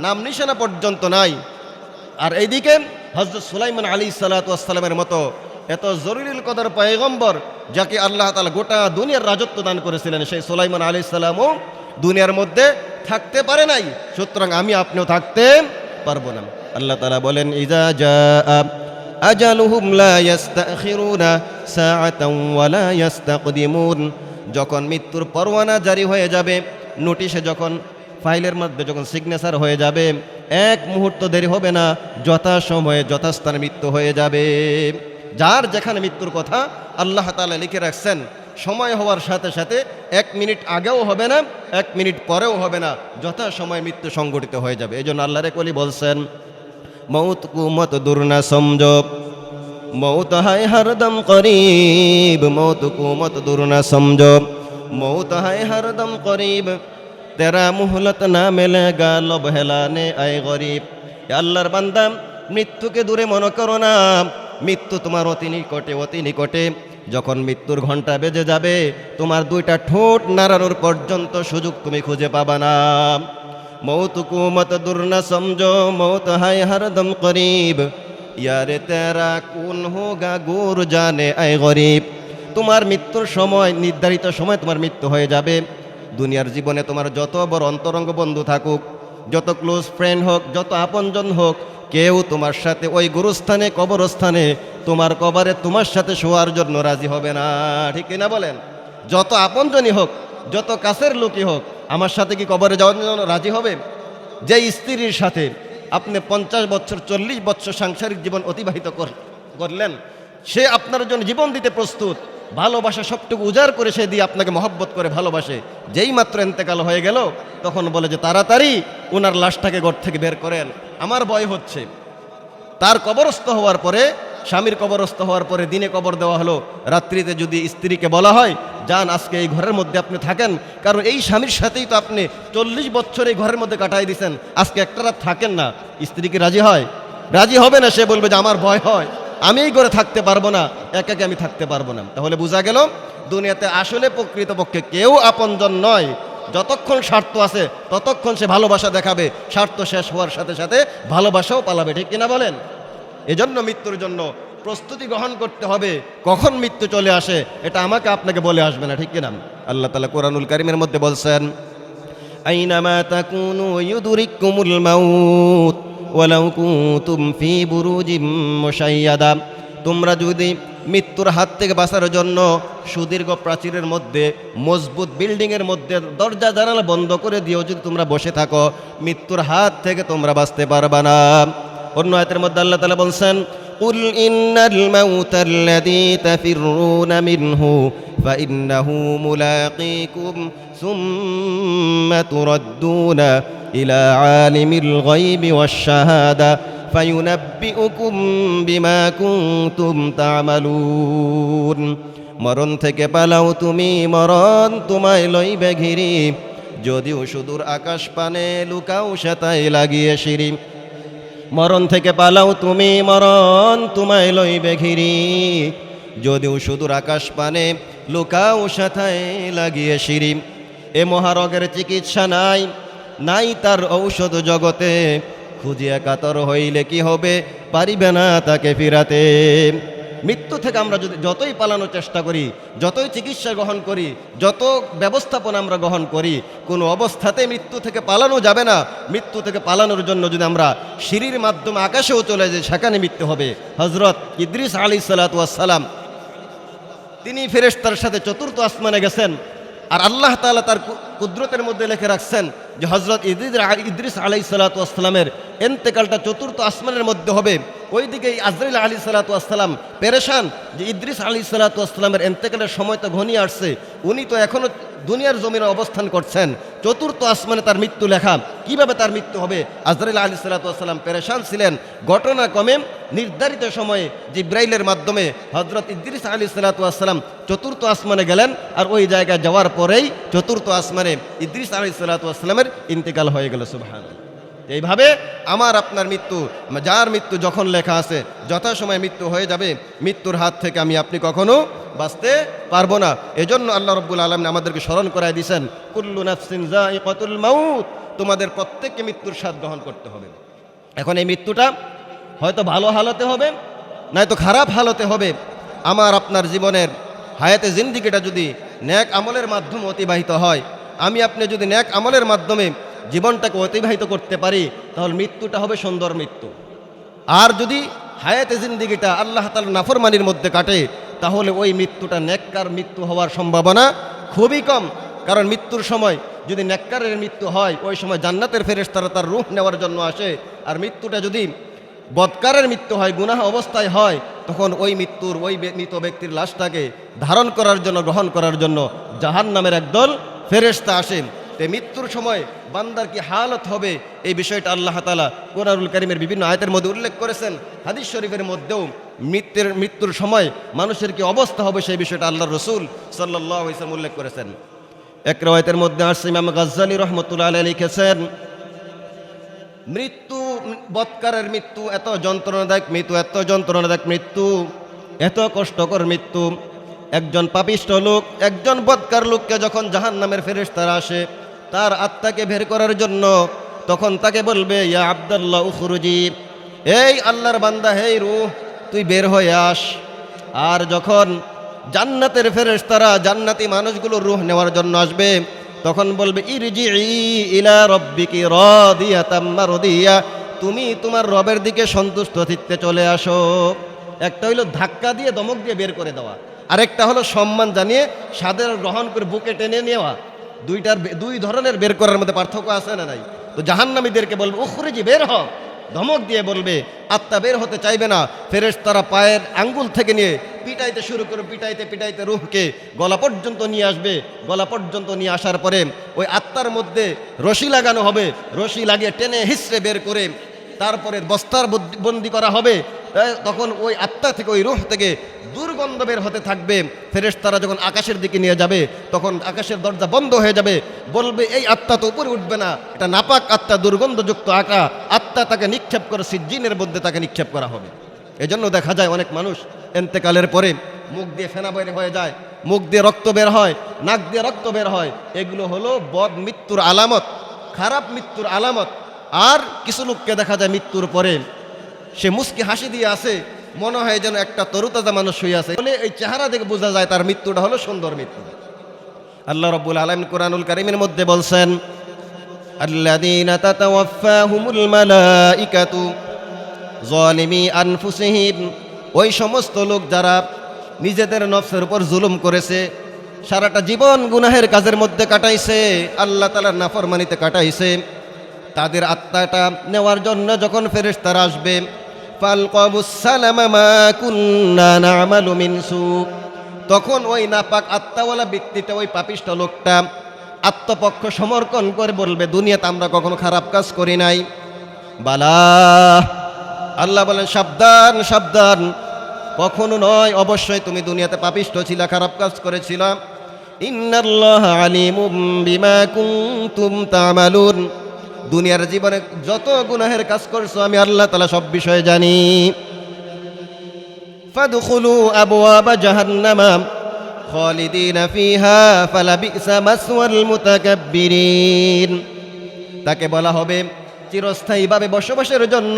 নাম নিশানা পর্যন্ত নাই। আর এইদিকে হযরত সুলাইমান আলাইহিসসালাতু ওয়াসসালামের মতো এত জরুরিল কদর পয়গম্বর, যাকে আল্লাহ তাআলা গোটা দুনিয়ার রাজত্ব দান করেছিলেন, সেই সুলাইমান আলাইহিসসালামও দুনিয়ার মধ্যে থাকতে পারে নাই। সুতরাং আমি আপনিও থাকতে পারবো না। আল্লাহ তাআলা বলেন ইজা জাআ আজালুহুম লা ইস্তাখিরুনা সাআতান ওয়া লা ইস্তাকদিমুন, যখন মৃত্যুর পরোয়ানা জারি হয়ে যাবে, নোটিশে যখন ফাইলের মধ্যে যখন সিগনেচার হয়ে যাবে, এক মুহূর্ত দেরি হবে না, যথাসময়ে যথাস্থানে মৃত্যু হয়ে যাবে। যার যেখানে মৃত্যুর কথা আল্লাহ তাআলা লিখে রাখছেন, সময় হওয়ার সাথে সাথে 1 মিনিট আগেও হবে না, 1 মিনিট পরেও হবে না, যথাসময়ে মৃত্যু সংঘটিত হয়ে যাবে। এই জন্য আল্লাহর কলি বলছেন মৌত কু মত দূর না সমঝো, মৌত হায় হরদম করিব, মৌত কু মত দূর না সমঝো, মৌত হায় হরদম করিব, তেরা মুহলত না মেলেগা लब হেলানে আয় গরিব। আল্লাহর বান্দা, মৃত্যুকে দূরে মনে করো না, মৃত্যু তোমার অতি নিকটে, অতি নিকটে। যখন মৃত্যুর ঘন্টা বেজে যাবে, তোমার 2টা ঠোঁট নাড়ানোর পর্যন্ত সুযোগ তুমি খুঁজে পাবা না। মৌত কু মত দূর না সমঝো, মৌত হায় হরদম করিব, ইয়ারে তেরা কোন হোগা গুর জানে আয় গরিব। তোমার মৃত্যুর সময়, নির্ধারিত সময় তোমার মৃত্যু হয়ে যাবে। দুনিয়ার জীবনে তোমার যত বড় অন্তরঙ্গ বন্ধু থাকুক, যত ক্লোজ ফ্রেন্ড হোক, যত আপনজন হোক, কেউ তোমার সাথে ওই গুরুস্থানে, কবরস্থানে, তোমার কবরে তোমার সাথে শোয়ার জন্য রাজি হবে না। ঠিক কিনা বলেন? যত আপনজনই হোক, যত কাছের লোকই হোক, আমার সাথে কি কবরে যাওয়ার জন্য রাজি হবে? যে স্ত্রীর সাথে আপনি 50 বছর 40 বছর সাংসারিক জীবন অতিবাহিত করলেন, সে আপনার জন্য জীবন দিতে প্রস্তুত, ভালোবাসা সবটুকু উজাড় করে সে দিয়ে আপনাকে মহব্বত করে ভালোবাসে। যেই মাত্র ইন্তেকাল হয়ে গেল, তখন বলে যে তাড়াতাড়ি ওনার লাশটাকে ঘর থেকে বের করেন, আমার ভয় হচ্ছে। তার কবরস্থ হওয়ার পরে, স্বামীর কবরস্থ হওয়ার পরে দিনে কবর দেওয়া হলো, রাত্রিতে যদি স্ত্রীকে বলা হয় যান আজকে এই ঘরের মধ্যে আপনি থাকেন, কারণ এই স্বামীর সাথেই তো আপনি 40 বছর এই ঘরের মধ্যে কাটাই দিয়েছেন, আজকে একটা রাত থাকেন না, স্ত্রী কি রাজি হয়? রাজি হবে না। সে বলবে যে আমার ভয় হয়, আমি এই ঘরে থাকতে পারবো না, একাকে আমি থাকতে পারবো না। তাহলে বোঝা গেল দুনিয়াতে আসলে প্রকৃতপক্ষে কেউ আপনজন নয়। যতক্ষণ স্বার্থ আছে ততক্ষণ সে ভালোবাসা দেখাবে, স্বার্থ শেষ হওয়ার সাথে সাথে ভালোবাসাও পালাবে। ঠিক কিনা বলেন? এজন্য মৃত্যুর জন্য প্রস্তুতি গ্রহণ করতে হবে। কখন মৃত্যু চলে আসে এটা আমাকে আপনাকে বলে আসবে না। ঠিক কিনা? আল্লাহ তাআলা কোরআনুল কারীমের মধ্যে বলছেন আইনামা তাকুনু ইউদরিকুমুল মাউত ওয়ালাউ কুনতুম ফি বুরুজিম মুশাইয়াদা, তোমরা যদি মৃত্যুর হাত থেকে বাঁচার জন্য সুদীর্ঘ প্রাচীরের মধ্যে, মজবুত বিল্ডিংয়ের মধ্যে দরজা জানালা বন্ধ করে দিয়েও যদি তোমরা বসে থাকো, মৃত্যুর হাত থেকে তোমরা বাঁচতে পারবা না। অন্য আয়াতের মধ্যে আল্লাহ তাআলা বলছেন কুল ইন্নাল মাউতাল্লাযী তাফিররুনা মিনহু ফাইন্নাহু মুলাকীকুম সুম্মা তুরাদ্দুনা ইলা আলিমিল গায়বি ওয়াশ শাহাদা ফায়ুনাব্বিউকুম বিমা কুনতুম তা'মালুন। মরণ থেকে পালাও তুমি, মরণ তোমায় লইবে ঘিরি, যদিও সুদূর আকাশ পানে লুকাও সেতায় লাগিয়ে সিঁড়ি। মরণ থেকে পালাও তুমি, মরণ তোমায় লইবে ঘিরি, যদিও সুদূর আকাশ পানে লুকাও সেতায় লাগিয়ে সিঁড়ি। এ মহারোগের চিকিৎসা নাই, নাই তার ঔষধ জগতে, খুঁজিয়া কাতর হইলে কি হবে, পারিবে না তাকে ফিরাতে। মৃত্যু থেকে আমরা যদি যতই পালানোর চেষ্টা করি, যতই চিকিৎসা গ্রহণ করি, যত ব্যবস্থাপনা আমরা গ্রহণ করি, কোনো অবস্থাতে মৃত্যু থেকে পালানো যাবে না। মৃত্যু থেকে পালানোর জন্য যদি আমরা সিঁড়ির মাধ্যমে আকাশেও চলে যাই, সেখানে মৃত্যু হবে। হযরত ইদ্রিস আলাইহিসসালাতু ওয়াসসালাম তিনি ফেরেশতার সাথে 4th আসমানে গেছেন, আর আল্লাহ তাআলা তার কুদরতের মধ্যে লিখে রাখছেন যে হযরত ইদ্রিস আলাইহিসসালাতু ওয়াসসালামের ইন্তেকালটা 4th আসমানের মধ্যে হবে। ওইদিকে আজরাইল আলাইহিসসালাতু ওয়াসসালাম পেরেশান যে ইদ্রিস আলাইহিসসালাতু ওয়াসসালামের ইন্তেকালের সময় তো ঘনিয়ে আসছে, উনি তো এখনও দুনিয়ার জমিনে অবস্থান করছেন, 4th আসমানে তার মৃত্যু লেখা, কিভাবে তার মৃত্যু হবে? আজরাইল আলাইহিসসালাতু ওয়াসসালাম পেরেশান ছিলেন। ঘটনাক্রমে নির্ধারিত সময়ে জিব্রাইলের মাধ্যমে হযরত ইদ্রিস আলাইহিসসালাতু ওয়াসসালাম 4th আসমানে গেলেন, আর ওই জায়গায় যাওয়ার পরেই 4th আসমানে ইদ্রিস আলাইহিসসালাতু ওয়াসসালামের ইন্তেকাল হয়ে গেল। সুবহানাল্লাহ। এইভাবে আমার আপনার মৃত্যু, যার মৃত্যু যখন লেখা আছে যথাসময়ে মৃত্যু হয়ে যাবে, মৃত্যুর হাত থেকে আমি আপনি কখনো বাঁচতে পারবো না। এজন্য আল্লাহ রাব্বুল আলামিন আমাদেরকে স্মরণ করায় দিয়েছেন, কুল্লু নাফসিন যায়িকাতুল মাউত, তোমাদের প্রত্যেককে মৃত্যুর স্বাদ গ্রহণ করতে হবে। এখন এই মৃত্যুটা হয়তো ভালো হালতে হবে, নয়তো খারাপ হালতে হবে। আমার আপনার জীবনের হায়াতে জিন্দিগিটা যদি নেক আমলের মাধ্যমে অতিবাহিত হয়, আমি আপনি যদি নেক আমলের মাধ্যমে জীবনটাকে অতিবাহিত করতে পারি, তাহলে মৃত্যুটা হবে সুন্দর মৃত্যু। আর যদি হায়াতে জিন্দিগিটা আল্লাহ তাআলার নাফরমানির মধ্যে কাটে, তাহলে ওই মৃত্যুটা নেককার মৃত্যু হওয়ার সম্ভাবনা খুবই কম। কারণ মৃত্যুর সময় যদি নেককারের মৃত্যু হয়, ওই সময় জান্নাতের ফেরেশতারা তার রূহ নেওয়ার জন্য আসে। আর মৃত্যুটা যদি বদকারের মৃত্যু হয়, গুনাহ অবস্থায় হয়, তখন ওই মৃত্যুর ওই মৃত ব্যক্তির লাশটাকে ধারণ করার জন্য, গ্রহণ করার জন্য জাহান্নামের একদল ফেরেশতা আসেন। তে মৃত্যুর সময় বান্দার কি হালত হবে, এই বিষয়টা আল্লাহ তাআলা কোরআনুল কারীমের বিভিন্ন আয়াতের মধ্যে উল্লেখ করেছেন। হাদিস শরীফের মধ্যেও মৃত্যুর সময় মানুষের কি অবস্থা হবে, সেই বিষয়টা আল্লাহর রাসূল সাল্লাল্লাহু আলাইহি ওয়াসাল্লাম উল্লেখ করেছেন। এক riwayat-এর মধ্যে আসছে, ইমাম গাজ্জালী রাহমাতুল্লাহ আলাইহি লিখেছেন, মৃত্যু, বৎকারের মৃত্যু এত যন্ত্রণাদায়ক মৃত্যু, এত যন্ত্রণাদায়ক মৃত্যু, এত কষ্টকর মৃত্যু। একজন পাপিষ্ঠ লোক, একজন বৎকার লোককে যখন জাহান্নামের ফেরেশতারা আসে তার আত্মাকে বের করার জন্য, তখন তাকে বলবে, ইয়া আব্দুল্লাহ উখরুজি, এই আল্লাহর বান্দা, হেই রূহ, তুই বের হয়ে আস। আর যখন জান্নাতের ফেরেশতারা জান্নাতি মানুষগুলোর রূহ নেওয়ার জন্য আসবে, তখন বলবে, ইরজিই ইলা রাব্বিকি রাদিয়াতাম মারদিয়া, তুমি তোমার রবের দিকে সন্তুষ্ট চিত্তে চলে আসো। একটা হইল ধাক্কা দিয়ে দমক দিয়ে বের করে দেওয়া, আরেকটা হলো সম্মান জানিয়ে সাদের গ্রহণ করে বুকে টেনে নেওয়া। দুই ধরনের বের করার মধ্যে পার্থক্য আছে না নাই? তো জাহান্নামীদেরকে বলবে, উখরুজি, বের হ, ধমক দিয়ে বলবে। আত্মা বের হতে চাইবে না। ফেরেশতারা পায়ের আঙ্গুল থেকে নিয়ে পিটাইতে শুরু করে, পিটাইতে পিটাইতে রূহকে গলা পর্যন্ত নিয়ে আসবে। গলা পর্যন্ত নিয়ে আসার পরে ওই আত্মার মধ্যে রশি লাগানো হবে। রশি লাগিয়ে টেনে হিসড়ে বের করে তারপরে বস্তার বন্দি করা হবে। তখন ওই আত্মা থেকে, ওই রূহ থেকে দুর্গন্ধ বের হতে থাকবে। ফেরেশতারা যখন আকাশের দিকে নিয়ে যাবে, তখন আকাশের দরজা বন্ধ হয়ে যাবে। বলবে, এই আত্মা তো উপরে উঠবে না, এটা নাপাক আত্মা, দুর্গন্ধযুক্ত আত্মা, তাকে নিক্ষেপ করে সিজ্জিনের মধ্যে তাকে নিক্ষেপ করা হবে। এজন্য দেখা যায় অনেক মানুষ এন্তেকালের পরে মুখ দিয়ে ফেনা বের হয়ে যায়, মুখ দিয়ে রক্ত বের হয়, নাক দিয়ে রক্ত বের হয়। এগুলো হলো বদ মৃত্যুর আলামত, খারাপ মৃত্যুর আলামত। আর কিছু লোককে দেখা যায় মৃত্যুর পরে সে মুস্কি হাসি দিয়ে আছে, মনে হয় যেন একটা তরুতাজা মানুষ হয়ে আছে। বলে এই চেহারা দেখে বোঝা যায় তার মৃত্যুটা হলো সুন্দর মৃত্যু। আল্লাহ রাব্বুল আলামিন কোরআনুল কারীমের মধ্যে বলছেন, আল্লাযীনা তাতাওয়াফাহুমুল মালাইকাতু যালিমি আনফুসিহিম, ওই সমস্ত লোক যারা নিজেদের নফসের উপর জুলুম করেছে, সারাটা জীবন গুনাহের কাজের মধ্যে কাটাইছে, আল্লাহ তাআলার নাফরমানিতে কাটাইছে, তাদের আত্মাটা নেওয়ার জন্য যখন ফেরেশতারা আসবে, ফালকাবুস সালামা মা কুন্না না'মালু মিন সু, তখন ওই নাপাক আত্মাওয়ালা ব্যক্তিটা, ওই পাপিষ্ঠ লোকটা আত্মপক্ষ সমর্পণ করে বলবে, দুনিয়াতে আমরা কখনো খারাপ কাজ করি নাই। বালা, আল্লাহ বলেন, সাবধান সাবধান, কখনো নয়, অবশ্যই তুমি দুনিয়াতে পাপিষ্ঠ ছিলা, খারাপ কাজ করেছিলা। ইন্নাল্লাহা আলিমুম বিমা কুনতুম তা'মালুন, দুনিয়ার জীবনে যত গুনাহের কাজ করছো আমি আল্লাহ তাআলা সব বিষয়ে জানি। ফাদখুলু আবওয়াবা জাহান্নামা খালিদিনা ফিহা ফালাবিসা মাসওয়াল মুতাকাব্বিরিন, তাকে বলা হবে চিরস্থায়ীভাবে বসবাসের জন্য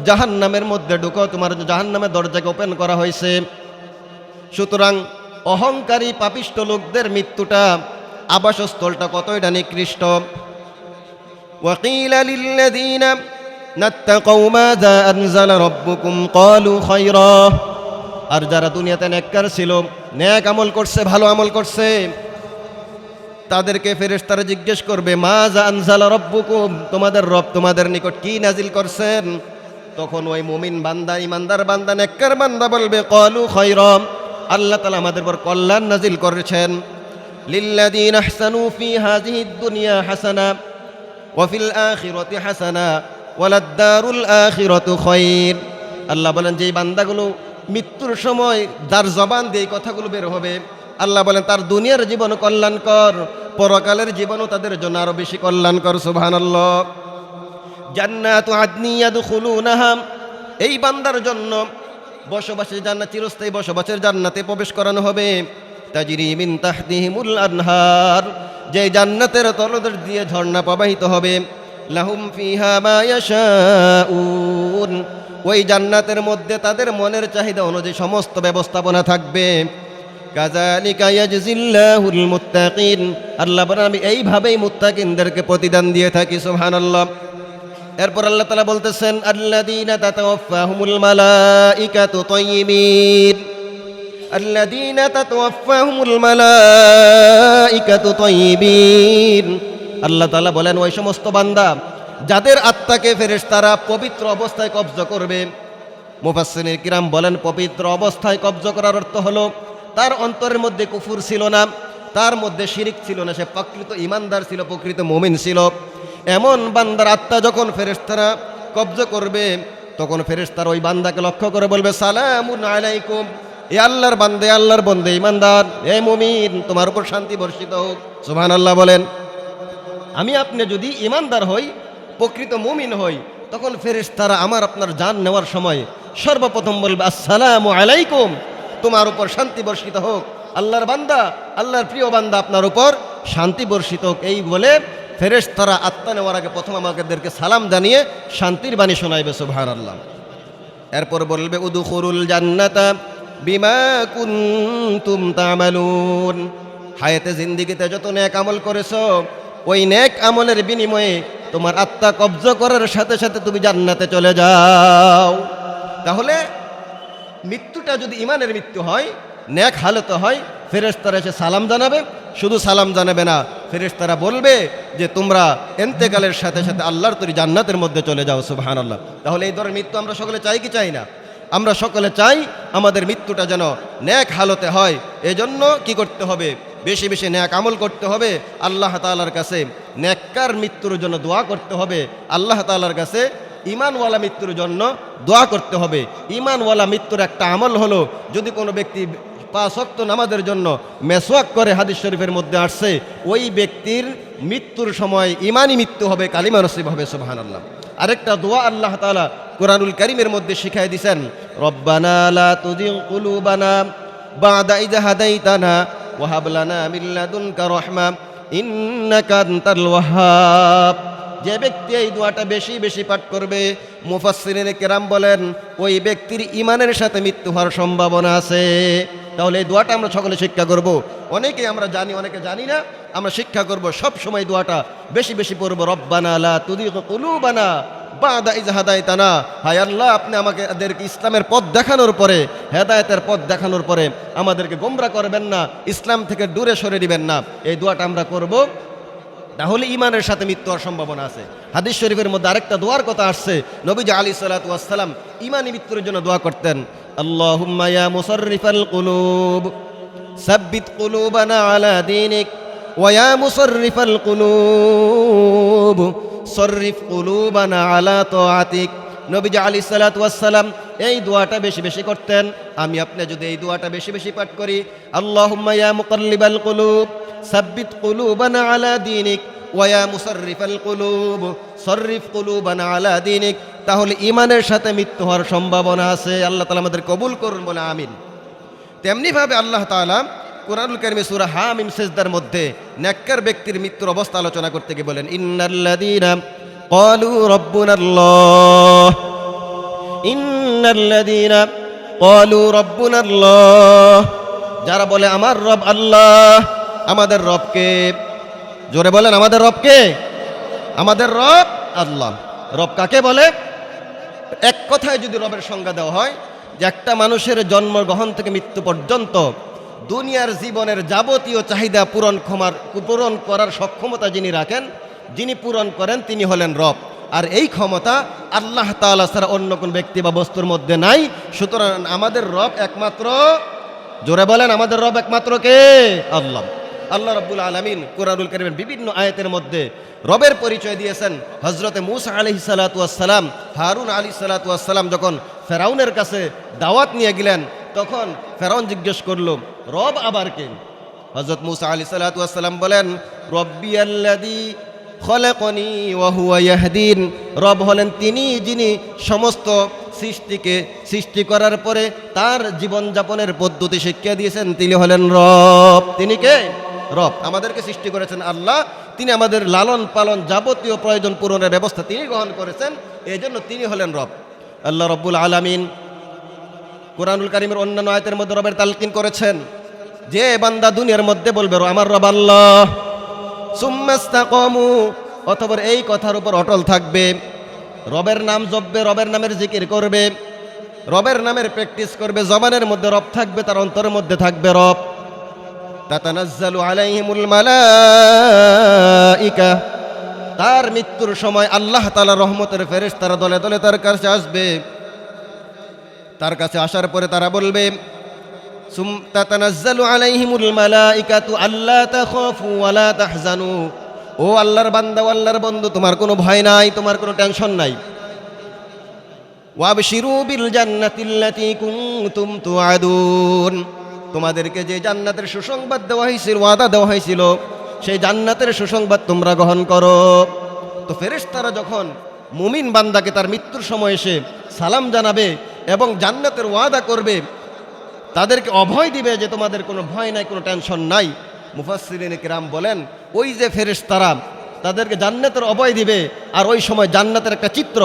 জাহান্নামের মধ্যে ঢুকো, তোমার জাহান্নামের দরজাকে ওপেন করা হয়েছে। সুতরাং অহংকারী পাপিষ্ঠ লোকদের মৃত্যুটা, আবাসস্থলটা কতটা নিকৃষ্ট। وقيل للذين نتقوا ماذا أنزل ربكم قالوا خيرا, আর যারা দুনিয়াতে নেককার ছিল, নেক আমল করছে, ভালো আমল করছে, তাদেরকে ফেরেশতারা জিজ্ঞেস করবে, মাযা আনজালা রাব্বুকুম, তোমাদের রব তোমাদের নিকট কি নাজিল করছেন? তখন ওই মুমিন বান্দা, ইমানদার বান্দা, নেককার বান্দা বলবে, ক্বালু খায়রা, আল্লাহ তাআলা আমাদের উপর কল্যাণ নাজিল করেছেন। লিল্লাযীনা আহসানু ফি হাযিহিদ দুনিয়া হাসানা ওয়া ফিল আখিরাতি হাসানা ওয়ালাদ-দারুল আখিরাতু খায়র। আল্লাহ বলেন, যে বান্দাগুলো মৃত্যুর সময় যার জবান দিয়ে কথাগুলো বের হবে, আল্লাহ বলেন তার দুনিয়ার জীবন কল্যাণকর, পরকালের জীবনও তাদের জন্য আরো বেশি কল্যাণকর। সুবহানাল্লাহ। জান্নাতু আদনি ইয়াদখুলুনাহা, এই বান্দার জন্য বসবাসের জান্নাত, চিরস্থায়ী বসবাসের জান্নাতে প্রবেশ করানো হবে। তাজরি মিন তাহতিহিমুল আনহার, যে জান্নাতের তলদেশ দিয়ে ঝর্ণা প্রবাহিত হবে। লাহুম ফিহা মা ইয়াশাউন, ওই জান্নাতের মধ্যে তাদের মনের চাহিদা অনুযায়ী সমস্ত ব্যবস্থাপনা থাকবে। কাযালিকা ইয়াজজিল্লাহুল মুত্তাকিন, আল্লাহ বলেন আমি এইভাবেই মুত্তাকিনদেরকে প্রতিদান দিয়ে থাকি। সুবহানাল্লাহ। এরপর আল্লাহ তাআলা বলতেছেন আল্লাযীনা তাতাওয়াফাহুমুল মালাইকাতু তাইয়্যিবিন, আল্লাযীনা তাতাওয়াফাহুমুল মালাইকাতু তাইয়্যিবিন। আল্লাহ তাআলা বলেন ওই সমস্ত বান্দা যাদের আত্মাকে ফেরেশতারা পবিত্র অবস্থায় কবজা করবে। মুফাসসিরিন কিরাম বলেন পবিত্র অবস্থায় কবজা করার অর্থ হলো তার অন্তরের মধ্যে কুফর ছিল না, তার মধ্যে শিরিক ছিল না, সে প্রকৃত ঈমানদার ছিল, প্রকৃত মুমিন ছিল। এমন বান্দার আত্মা যখন ফেরেশতারা কবজা করবে, তখন ফেরেশতারা ওই বান্দাকে লক্ষ্য করে বলবে সালামুন আলাইকুম, এ আল্লাহর বান্দে, আল্লাহর বন্দে, ঈমানদার, এ মুমিন, তোমার উপর শান্তি বর্ষিত হোক। সুবহানাল্লাহ বলেন। আমি আপনি যদি ঈমানদার হই, প্রকৃত মুমিন হই, তখন ফেরেশতারা আমার আপনার জান নেওয়ার সময় সর্বপ্রথম বলবে আসসালামু আলাইকুম, তোমার উপর শান্তি বর্ষিত হোক। আল্লাহর বান্দা, আল্লাহর প্রিয় বান্দা, আপনার উপর শান্তি বর্ষিত হোক। এই বলে ফেরেশতারা আত্মা নেওয়ার আগে প্রথম আমাদেরকে সালাম জানিয়ে শান্তির বাণী শোনাইবে। সুবহানাল্লাহ। এরপর বলবে উদখুলুল জান্নাতা বিমা কুনতুম তা'মালুন, হায়াতে জিন্দেগিতে যত নেক আমল করেছো, ওই নেক আমলের বিনিময়ে তোমার আত্মা কবজা করার সাথে সাথে তুমি জান্নাতে চলে যাও। তাহলে মৃত্যুটা যদি ইমানের মৃত্যু হয়, নেক হালতে হয়, ফেরেশতারা এসে সালাম জানাবে। শুধু সালাম জানাবে না, ফেরেশতারা বলবে যে তোমরা এন্তেকালের সাথে সাথে আল্লাহর তৈরি জান্নাতের মধ্যে চলে যাও। সুবহানাল্লাহ। তাহলে এই ধরনের মৃত্যু আমরা সকলে চাই কি চাই না? আমরা সকলে চাই আমাদের মৃত্যুটা যেন নেক হালতে হয়। এজন্য কি করতে হবে? বেশি বেশি নেক আমল করতে হবে। আল্লাহ তাআলার কাছে নেককার মৃত্যুর জন্য দোয়া করতে হবে। আল্লাহ তাআলার কাছে ঈমানওয়ালা মৃত্যুর জন্য দোয়া করতে হবে। ঈমানওয়ালা মৃত্যুর একটা আমল হলো, যদি কোনো ব্যক্তি 5 ওয়াক্ত নামাজের জন্য মেসওয়াক করে, হাদিস শরীফের মধ্যে আসছে, ওই ব্যক্তির মৃত্যুর সময় ঈমানি মৃত্যু হবে, কালিমা নসিব হবে। সুবহানাল্লাহ। আরেকটা দোয়া আল্লাহ তাআলা কোরআনুল কারীমের মধ্যে শিখাই দিয়েছেন, রব্বানা লা তুযিগ কুলুবানা বা'দা ইয হাদাইতানা ওয়া হাব লানা মিন লাদুনকা রাহমা ইন্নাকা আনতাল ওয়াহ্হাব। যে ব্যক্তি এই দোয়াটা বেশি বেশি পাঠ করবে, মুফাসসিরিন কেরাম বলেন ওই ব্যক্তির ঈমানের সাথে মৃত্যু হওয়ার সম্ভাবনা আছে। তাহলে এই দোয়াটা আমরা সকলে শিক্ষা করব। অনেকে আমরা জানি, অনেকে জানি না, আমরা শিক্ষা করব। সব সময় দোয়াটা বেশি বেশি পড়ব। রব্বানা লা তুযিগ কুলুবানা বা'দা ইয হাদাইতানা, হায় আল্লাহ, আপনি আমাদেরকে ইসলামের পথ দেখানোর পরে, হেদায়েতের পথ দেখানোর পরে আমাদেরকে গোমরা করবেন না, ইসলাম থেকে দূরে সরে দিবেন না। এই দোয়াটা আমরা করব। তাহলে ঈমানের সাথে মৃত্যু হওয়ার সম্ভাবনা আছে। হাদিস শরীফের মধ্যে আরেকটা দোয়ার কথা আসছে, নবীজি আলাইহিস সালাতু ওয়াস সালাম ঈমানি মৃত্যুর জন্য দোয়া করতেন, আল্লাহুম্মা ইয়া মুসাররিফাল কুলুব সাব্বিত কুলুবানা আলা দীনিক ওয়া ইয়া মুসাররিফাল কুলুব সররিফ কুলুবানা আলা তাআতিক। নবীজি আলাইহিস সালাতু ওয়াস সালাম এই দোয়াটা বেশি বেশি করতেন। আমি আপনি যদি এই দোয়াটা বেশি বেশি পাঠ করি, আল্লাহুম্মা ইয়া মুকাল্লিবাল কুলুব সাব্বিত কুলুবানা আলা দীনিক ওয়া ইয়া মুসাররিফাল কুলুব সররিফ কুলুবানা আলা দীনিক, তাহলে ঈমানের সাথে মৃত্যু হওয়ার সম্ভাবনা আছে। আল্লাহ তাআলা আমাদের কবুল করুন, বলে আমিন। তেমনিভাবে আল্লাহ তাআলা কুরআনুল কারীমে সূরা হামিম সিজদার মধ্যে নেককার ব্যক্তির মৃত্যুর অবস্থা আলোচনা করতে গিয়ে বলেন, ইন্নাল্লাযীনা ক্বালু রাব্বুনাল্লাহ, ইন্নাল্লাযীনা ক্বালু রাব্বুনাল্লাহ, যারা বলে আমার রব আল্লাহ। আমাদের রবকে, জোরে বলেন, আমাদের রবকে? আমাদের রব আল্লাহ। রব কাকে বলে? এক কথায় যদি রবের সংজ্ঞা দেওয়া হয়, যে একটা মানুষের জন্মগ্রহণ থেকে মৃত্যু পর্যন্ত দুনিয়ার জীবনের যাবতীয় চাহিদা পূরণ করার সক্ষমতা যিনি রাখেন, যিনি পূরণ করেন, তিনি হলেন রব। আর এই ক্ষমতা আল্লাহ তাআলা ছাড়া অন্য কোন ব্যক্তি বা বস্তুর মধ্যে নাই। সুতরাং আমাদের রব একমাত্র, জোরে বলেন, আমাদের রব একমাত্র কে? আল্লাহ। আল্লাহ রাব্বুল আলামিন কুরআনুল কারীমের বিভিন্ন আয়াতের মধ্যে রবের পরিচয় দিয়েছেন। হযরতে মূসা আলাইহিস সালাতু ওয়াস সালাম, হারুন আলাইহিস সালাতু ওয়াস সালাম যখন ফেরাউনের কাছে দাওয়াত নিয়ে গেলেন, তখন ফেরাউন জিজ্ঞেস করল, রব আবার কে? হযরত মূসা আলাইহিস সালাতু ওয়াস সালাম বলেন, রব্বিয়াল্লাযী খলাকনি ওয়া হুয়া ইয়াহদিন। রব হলেন তিনি যিনি সমস্ত সৃষ্টিকে সৃষ্টি করার পরে তার জীবনযাপনের পদ্ধতি শিক্ষা দিয়েছেন, তিনি হলেন রব। তিনি কে? রব। আমাদেরকে সৃষ্টি করেছেন আল্লাহ, তিনি আমাদের লালন পালন যাবতীয় প্রয়োজন পূরণের ব্যবস্থা তিনি গ্রহণ করেছেন, এই জন্য তিনি হলেন রব। আল্লাহ রব্বুল আলামিন কুরআনুল কারীমের অন্যান্য আয়াতের মধ্যে রবের তালকিন করেছেন, যে বান্দা দুনিয়ার মধ্যে বলবে আমার রব আল্লাহ, সুম্মাস্তাকামু, অতঃপর এই কথার উপর অটল থাকবে, রবের নাম জপবে, রবের নামের জিকির করবে, রবের নামের প্র্যাকটিস করবে, জবানের মধ্যে রব থাকবে, তার অন্তরের মধ্যে থাকবে রব। তাতানাজ্জালু আলাইহিমুল মালাইকা, তার মৃত্যুর সময় আল্লাহ তাআলা রহমতের ফেরেশতারা দলে দলে তার কাছে আসবে। তার কাছে আসার পরে তারা বলবে, তাতানাজ্জালু আলাইহিমুল মালাইকাতু আল্লা তাখাফু ওয়া লা তাহজানু, ও আল্লাহর বান্দা, আল্লাহর বন্ধু, তোমার কোনো ভয় নাই, তোমার কোনো টেনশন নাই। ওয়াবশিরু বিল জান্নাতিল্লাতী কুনতুম তুআদুন, তোমাদেরকে যে জান্নাতের সুসংবাদ দেওয়া হয়েছিল, ওয়াদা দেওয়া হয়েছিল, সেই জান্নাতের সুসংবাদ তোমরা গ্রহণ করো। তো ফেরেশতারা যখন মুমিন বান্দাকে তার মৃত্যুর সময় এসে সালাম জানাবে এবং জান্নাতের ওয়াদা করবে, তাদেরকে অভয় দিবে যে তোমাদের কোনো ভয় নাই, কোনো টেনশন নাই, মুফাসসিরিনে কিরাম বলেন ওই যে ফেরেশতারা তাদেরকে জান্নাতের অভয় দিবে, আর ওই সময় জান্নাতের একটা চিত্র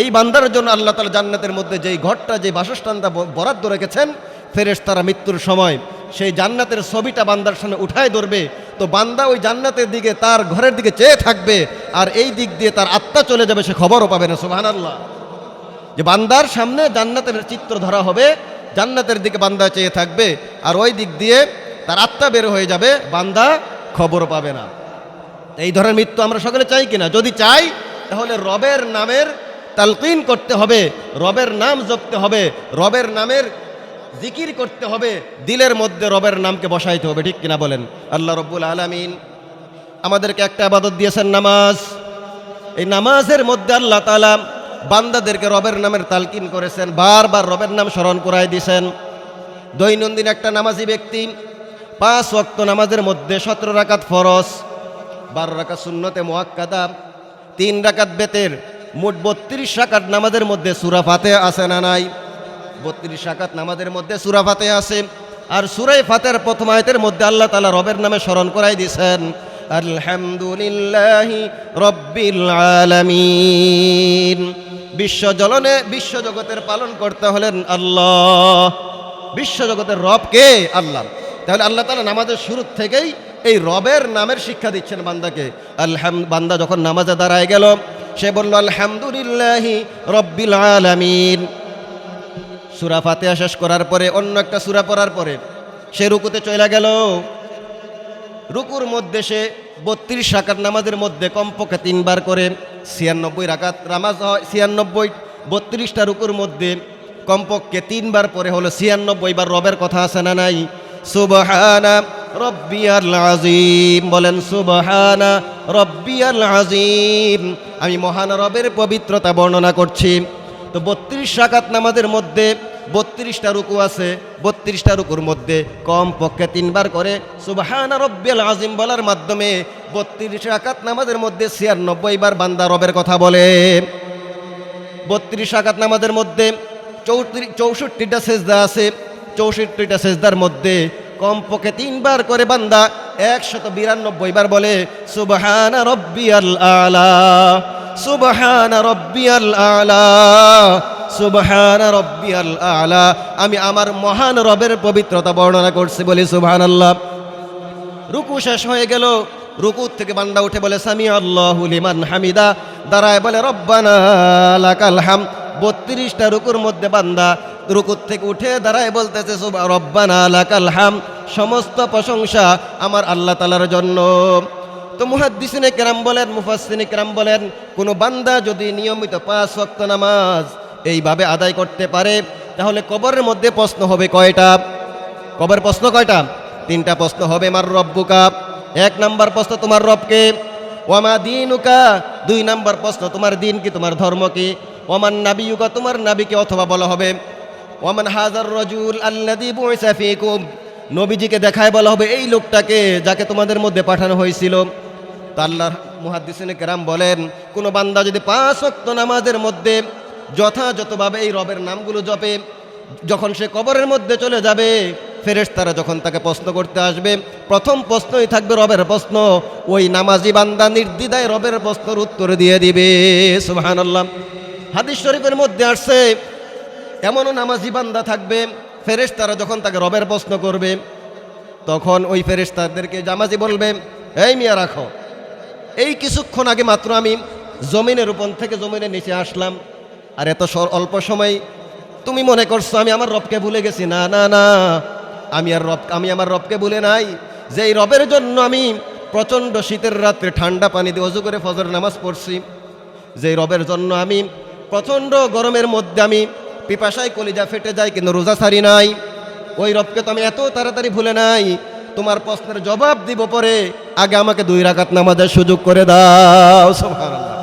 এই বান্দার জন্য আল্লাহ তাআলা জান্নাতের মধ্যে যেই ঘরটা, যে বাসস্থানটা বরাদ্দ রেখেছেন, ফেরেশতারা মৃত্যুর সময় সেই জান্নাতের ছবিটা বান্দার সামনে উঠায় ধরবে। তো বান্দা ওই জান্নাতের দিকে, তার ঘরের দিকে চেয়ে থাকবে, আর এই দিক দিয়ে তার আত্মা চলে যাবে, সে খবরও পাবে না। সুবহানাল্লাহ। যে বান্দার সামনে জান্নাতের চিত্র ধরা হবে, জান্নাতের দিকে বান্দা চেয়ে থাকবে, আর ওই দিক দিয়ে তার আত্মা বের হয়ে যাবে, বান্দা খবর পাবে না। এই ধরনের মৃত্যু আমরা সকলে চাই কিনা? যদি চাই তাহলে রবের নামের তালকিন করতে হবে, রবের নাম জপতে হবে, রবের নামের জিকির করতে হবে, দিলের মধ্যে রবের নামকে বসাইতে হবে, ঠিক কিনা বলেন? আল্লাহ রব্বুল আলামিন আমাদেরকে একটা ইবাদত দিয়েছেন, নামাজ। এই নামাজের মধ্যে আল্লাহ তাআলা বান্দাদেরকে রবের নামের তালকিন করেছেন, বারবার রবের নাম স্মরণ করায় দিয়েছেন। দৈনন্দিন একটা নামাজি ব্যক্তি 5 ওয়াক্ত নামাজের মধ্যে 17 রাকাত ফরজ, 12 রাকাত সুন্নতে মুআক্কাদা, 3 রাকাত বেতের, মোট 32 রাকাত নামাজের মধ্যে সূরা ফাতিহা আছে না নাই? 32 রাকাত নামাজের মধ্যে সূরা ফাতিহা আছে। আর সূরা ফাতিহার প্রথম আয়াতের মধ্যে আল্লাহ তাআলা রবের নামে স্মরণ করাই দিয়েছেন, আলহামদুলিল্লাহি রাব্বিল আলামিন। বিশ্বজগতের পালন করতে হলেন আল্লাহ। বিশ্বজগতের রব কে? আল্লাহ। তাহলে আল্লাহ তাআলা নামাজের শুরু থেকেই এই রবের নামের শিক্ষা দিচ্ছেন বান্দাকে। বান্দা যখন নামাজে দাঁড়ায় গেল, সে বলল আলহামদুলিল্লাহি রাব্বিল আলামিন। সূরা ফাতিহা শেষ করার পরে অন্য একটা সূরা পড়ার পরে সে রুকুতে চলে গেল। রুকুর মধ্যে সে 32 রাকাত নামাজের মধ্যে কমপক্ষে 3 বার করে 96 রাকাত নামাজ হয়। 96 32টা রুকুর মধ্যে কমপক্ষে 3 বার পরে হলো 96 বার রবের কথা আছে না নাই? সুবহানা রব্বিয়াল আযীম, বলেন সুবহানা রব্বিয়াল আযীম, আমি মহান রবের পবিত্রতা বর্ণনা করছি। তো 32 রাকাত নামাজের মধ্যে 32টা রুকু আছে, 32টা রুকুর মধ্যে কমপক্ষে 3 বার করে সুবহানা রব্বিয়াল আযীম বলার মাধ্যমে 32 রাকাত নামাজের মধ্যে 96 বার বান্দা রবের কথা বলে। 32 রাকাত নামাজের মধ্যে 64টা সেজদা আছে, 64টা সেজদার মধ্যে কমপক্ষে 3 বার করে বান্দা 192 বার বলে সুবহানা রব্বিয়াল আলা, সুবহানা রব্বিয়াল আলা, সুবহানা রব্বিয়াল আলা, আমি আমার মহান রবের পবিত্রতা বর্ণনা করছি বলি সুবহানাল্লাহ। রুকু শেষ হয়ে গেল, রুকু থেকে বান্দা উঠে বলে সামি আল্লাহু লিমান হামিদা, দাঁড়ায় বলে রব্বানা লাকাল হামদ। 32টা রুকুর মধ্যে বান্দা রুকুর থেকে উঠে দাঁড়ায় বলতেছে রব্বানা লাকাল হামদ, সমস্ত প্রশংসা আমার আল্লাহ তাআলার জন্য। তো মুহাদ্দিসিনে কেরাম বলেন, মুফাসসিরিনে কেরাম বলেন, কোনো বান্দা যদি নিয়মিত 5 ওয়াক্ত নামাজ এইভাবে আদায় করতে পারে, তাহলে কবরের মধ্যে প্রশ্ন হবে কয়টা? কবরের প্রশ্ন কয়টা? 3টা প্রশ্ন হবে। মার রব্বুকা, 1 নাম্বার প্রশ্ন তোমার রবকে। ওয়ামা দীনুকা, 2 নাম্বার প্রশ্ন তোমার দিন কি, তোমার ধর্ম কি। ওয়ামান নাবিয়ুকা, তোমার নাবিকে অথবা বলা হবে ওয়ামান হাযার রাজুল আল্লাযী বুইসা ফীকুম, নবীজিকে দেখায় বলা হবে এই লোকটাকে যাকে তোমাদের মধ্যে পাঠানো হয়েছিল। তো আল্লাহ মুহাদ্দিসিনে কেরাম বলেন, কোনো বান্দা যদি 5 ওয়াক্ত নামাজের মধ্যে যথাযথভাবে এই রবের নামগুলো জপে, যখন সে কবরের মধ্যে চলে যাবে, ফেরেশতারা যখন তাকে প্রশ্ন করতে আসবে, প্রথম প্রশ্নই থাকবে রবের প্রশ্ন। ওই নামাজি বান্দা নির্দ্বিধায় রবের প্রশ্নের উত্তর দিয়ে দিবে। সুবহানাল্লাহ। হাদিস শরীফের মধ্যে আসছে, এমনও নামাজি বান্দা থাকবে, ফেরেশতারা যখন তাকে রবের প্রশ্ন করবে, তখন ওই ফেরেশতাদেরকে নামাজি বলবে, এই মিয়া রাখো, এই কিছুক্ষণ আগে মাত্র আমি জমিনের উপর থেকে জমিনের নিচে আসলাম, আর এত অল্প সময় তুমি মনে করছো আমি আমার রবকে ভুলে গেছি। না না না, আমি আমার রবকে ভুলে নাই। যেই রবের জন্য আমি প্রচণ্ড শীতের রাত্রে ঠান্ডা পানি দিয়ে ওযু করে ফজর নামাজ পড়ছি, যেই রবের জন্য আমি প্রচণ্ড গরমের মধ্যে আমি পিপাসায় কলিজা ফেটে যায় কিন্তু রোজা ছাড়ি নাই, ওই রবকে তো আমি এত তাড়াতাড়ি ভুলে নাই। তোমার প্রশ্নের জবাব দিব পরে, আগে আমাকে 2 রাকাত নামাজের সুযোগ করে দাও। সুবহানাল্লাহ।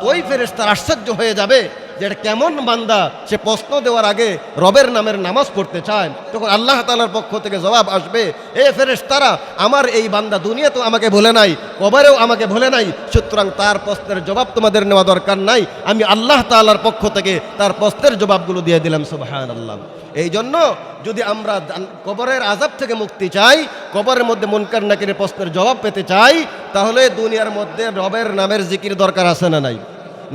ওই ফেরেশতারা আশ্চর্য হয়ে যাবে যে এটা কেমন বান্দা, সে প্রশ্ন দেওয়ার আগে রবের নামের নামাজ পড়তে চায়। তখন আল্লাহ তাআলার পক্ষ থেকে জবাব আসবে, এ ফেরেশতারা, আমার এই বান্দা দুনিয়া তো আমাকে ভুলে নাই, কবরেও আমাকে ভুলে নাই, সুতরাং তার প্রশ্নের জবাব তোমাদের নেওয়া দরকার নাই, আমি আল্লাহ তাআলার পক্ষ থেকে তার প্রশ্নের জবাবগুলো দিয়ে দিলাম। সুবহানাল্লাহ। এই জন্য যদি আমরা কবরের আযাব থেকে মুক্তি চাই, কবরের মধ্যে মুনকার নাকিরের প্রশ্নের জবাব পেতে চাই, তাহলে দুনিয়ার মধ্যে রবের নামের জিকির দরকার আছে না নাই?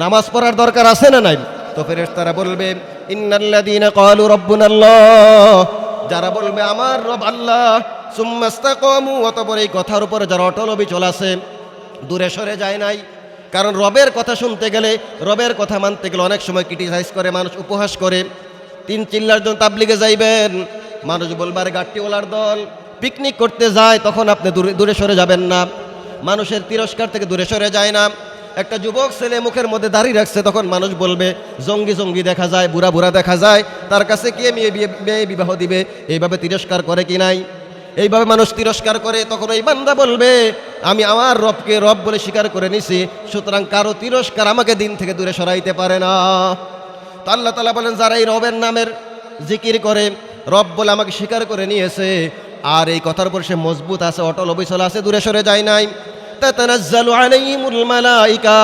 নামাজ পড়ার দরকার আছে না নাই? তো ফেরেশতারা বলবে, ইন্নাল্লাযীনা ক্বালু রাব্বুনাল্লাহ, যারা বলবে আমার রব আল্লাহ, সুম্মা ইসতাকামু, অতঃপর এই কথার উপরে যারা অটল অবিচল আছে, দূরে সরে যায় নাই। কারণ রবের কথা শুনতে গেলে, রবের কথা মানতে গেলে অনেক সময় ক্রিটিসাইজ করে মানুষ, উপহাস করে। 3 চিল্লার জন্য তাবলিগে যাইবেন, মানুষ বলবে আরে গাট্টিওয়ালার দল। পিকনিক করতে যায়, তখন আপনি দূরে সরে যাবেন না, মানুষের তিরস্কার থেকে দূরে সরে যায় না। একটা যুবক ছেলে মুখের মধ্যে দাড়ি রাখছে, তখন মানুষ বলবে জঙ্গি জঙ্গি দেখা যায়, বুড়া বুড়া দেখা যায়, তার কাছে কে মেয়ে বিবাহ দিবে? এইভাবে তিরস্কার করে কি নাই? এইভাবে মানুষ তিরস্কার করে। তখন এই বান্দা বলবে, আমি আমার রবকে রব বলে স্বীকার করে নিছি, সুতরাং কারো তিরস্কার আমাকে দিন থেকে দূরে সরাইতে পারে না। তো আল্লাহ তাআলা বলেন, যারা এই রবের নামের জিকির করে, রব বলে আমাকে স্বীকার করে নিয়েছে, আর এই কথার উপর সে মজবুত আছে, অটল অবিচল আছে, দূরে সরে যায় নাই, তাতানাজ্জালু আলাইহিমুল মালাইকা,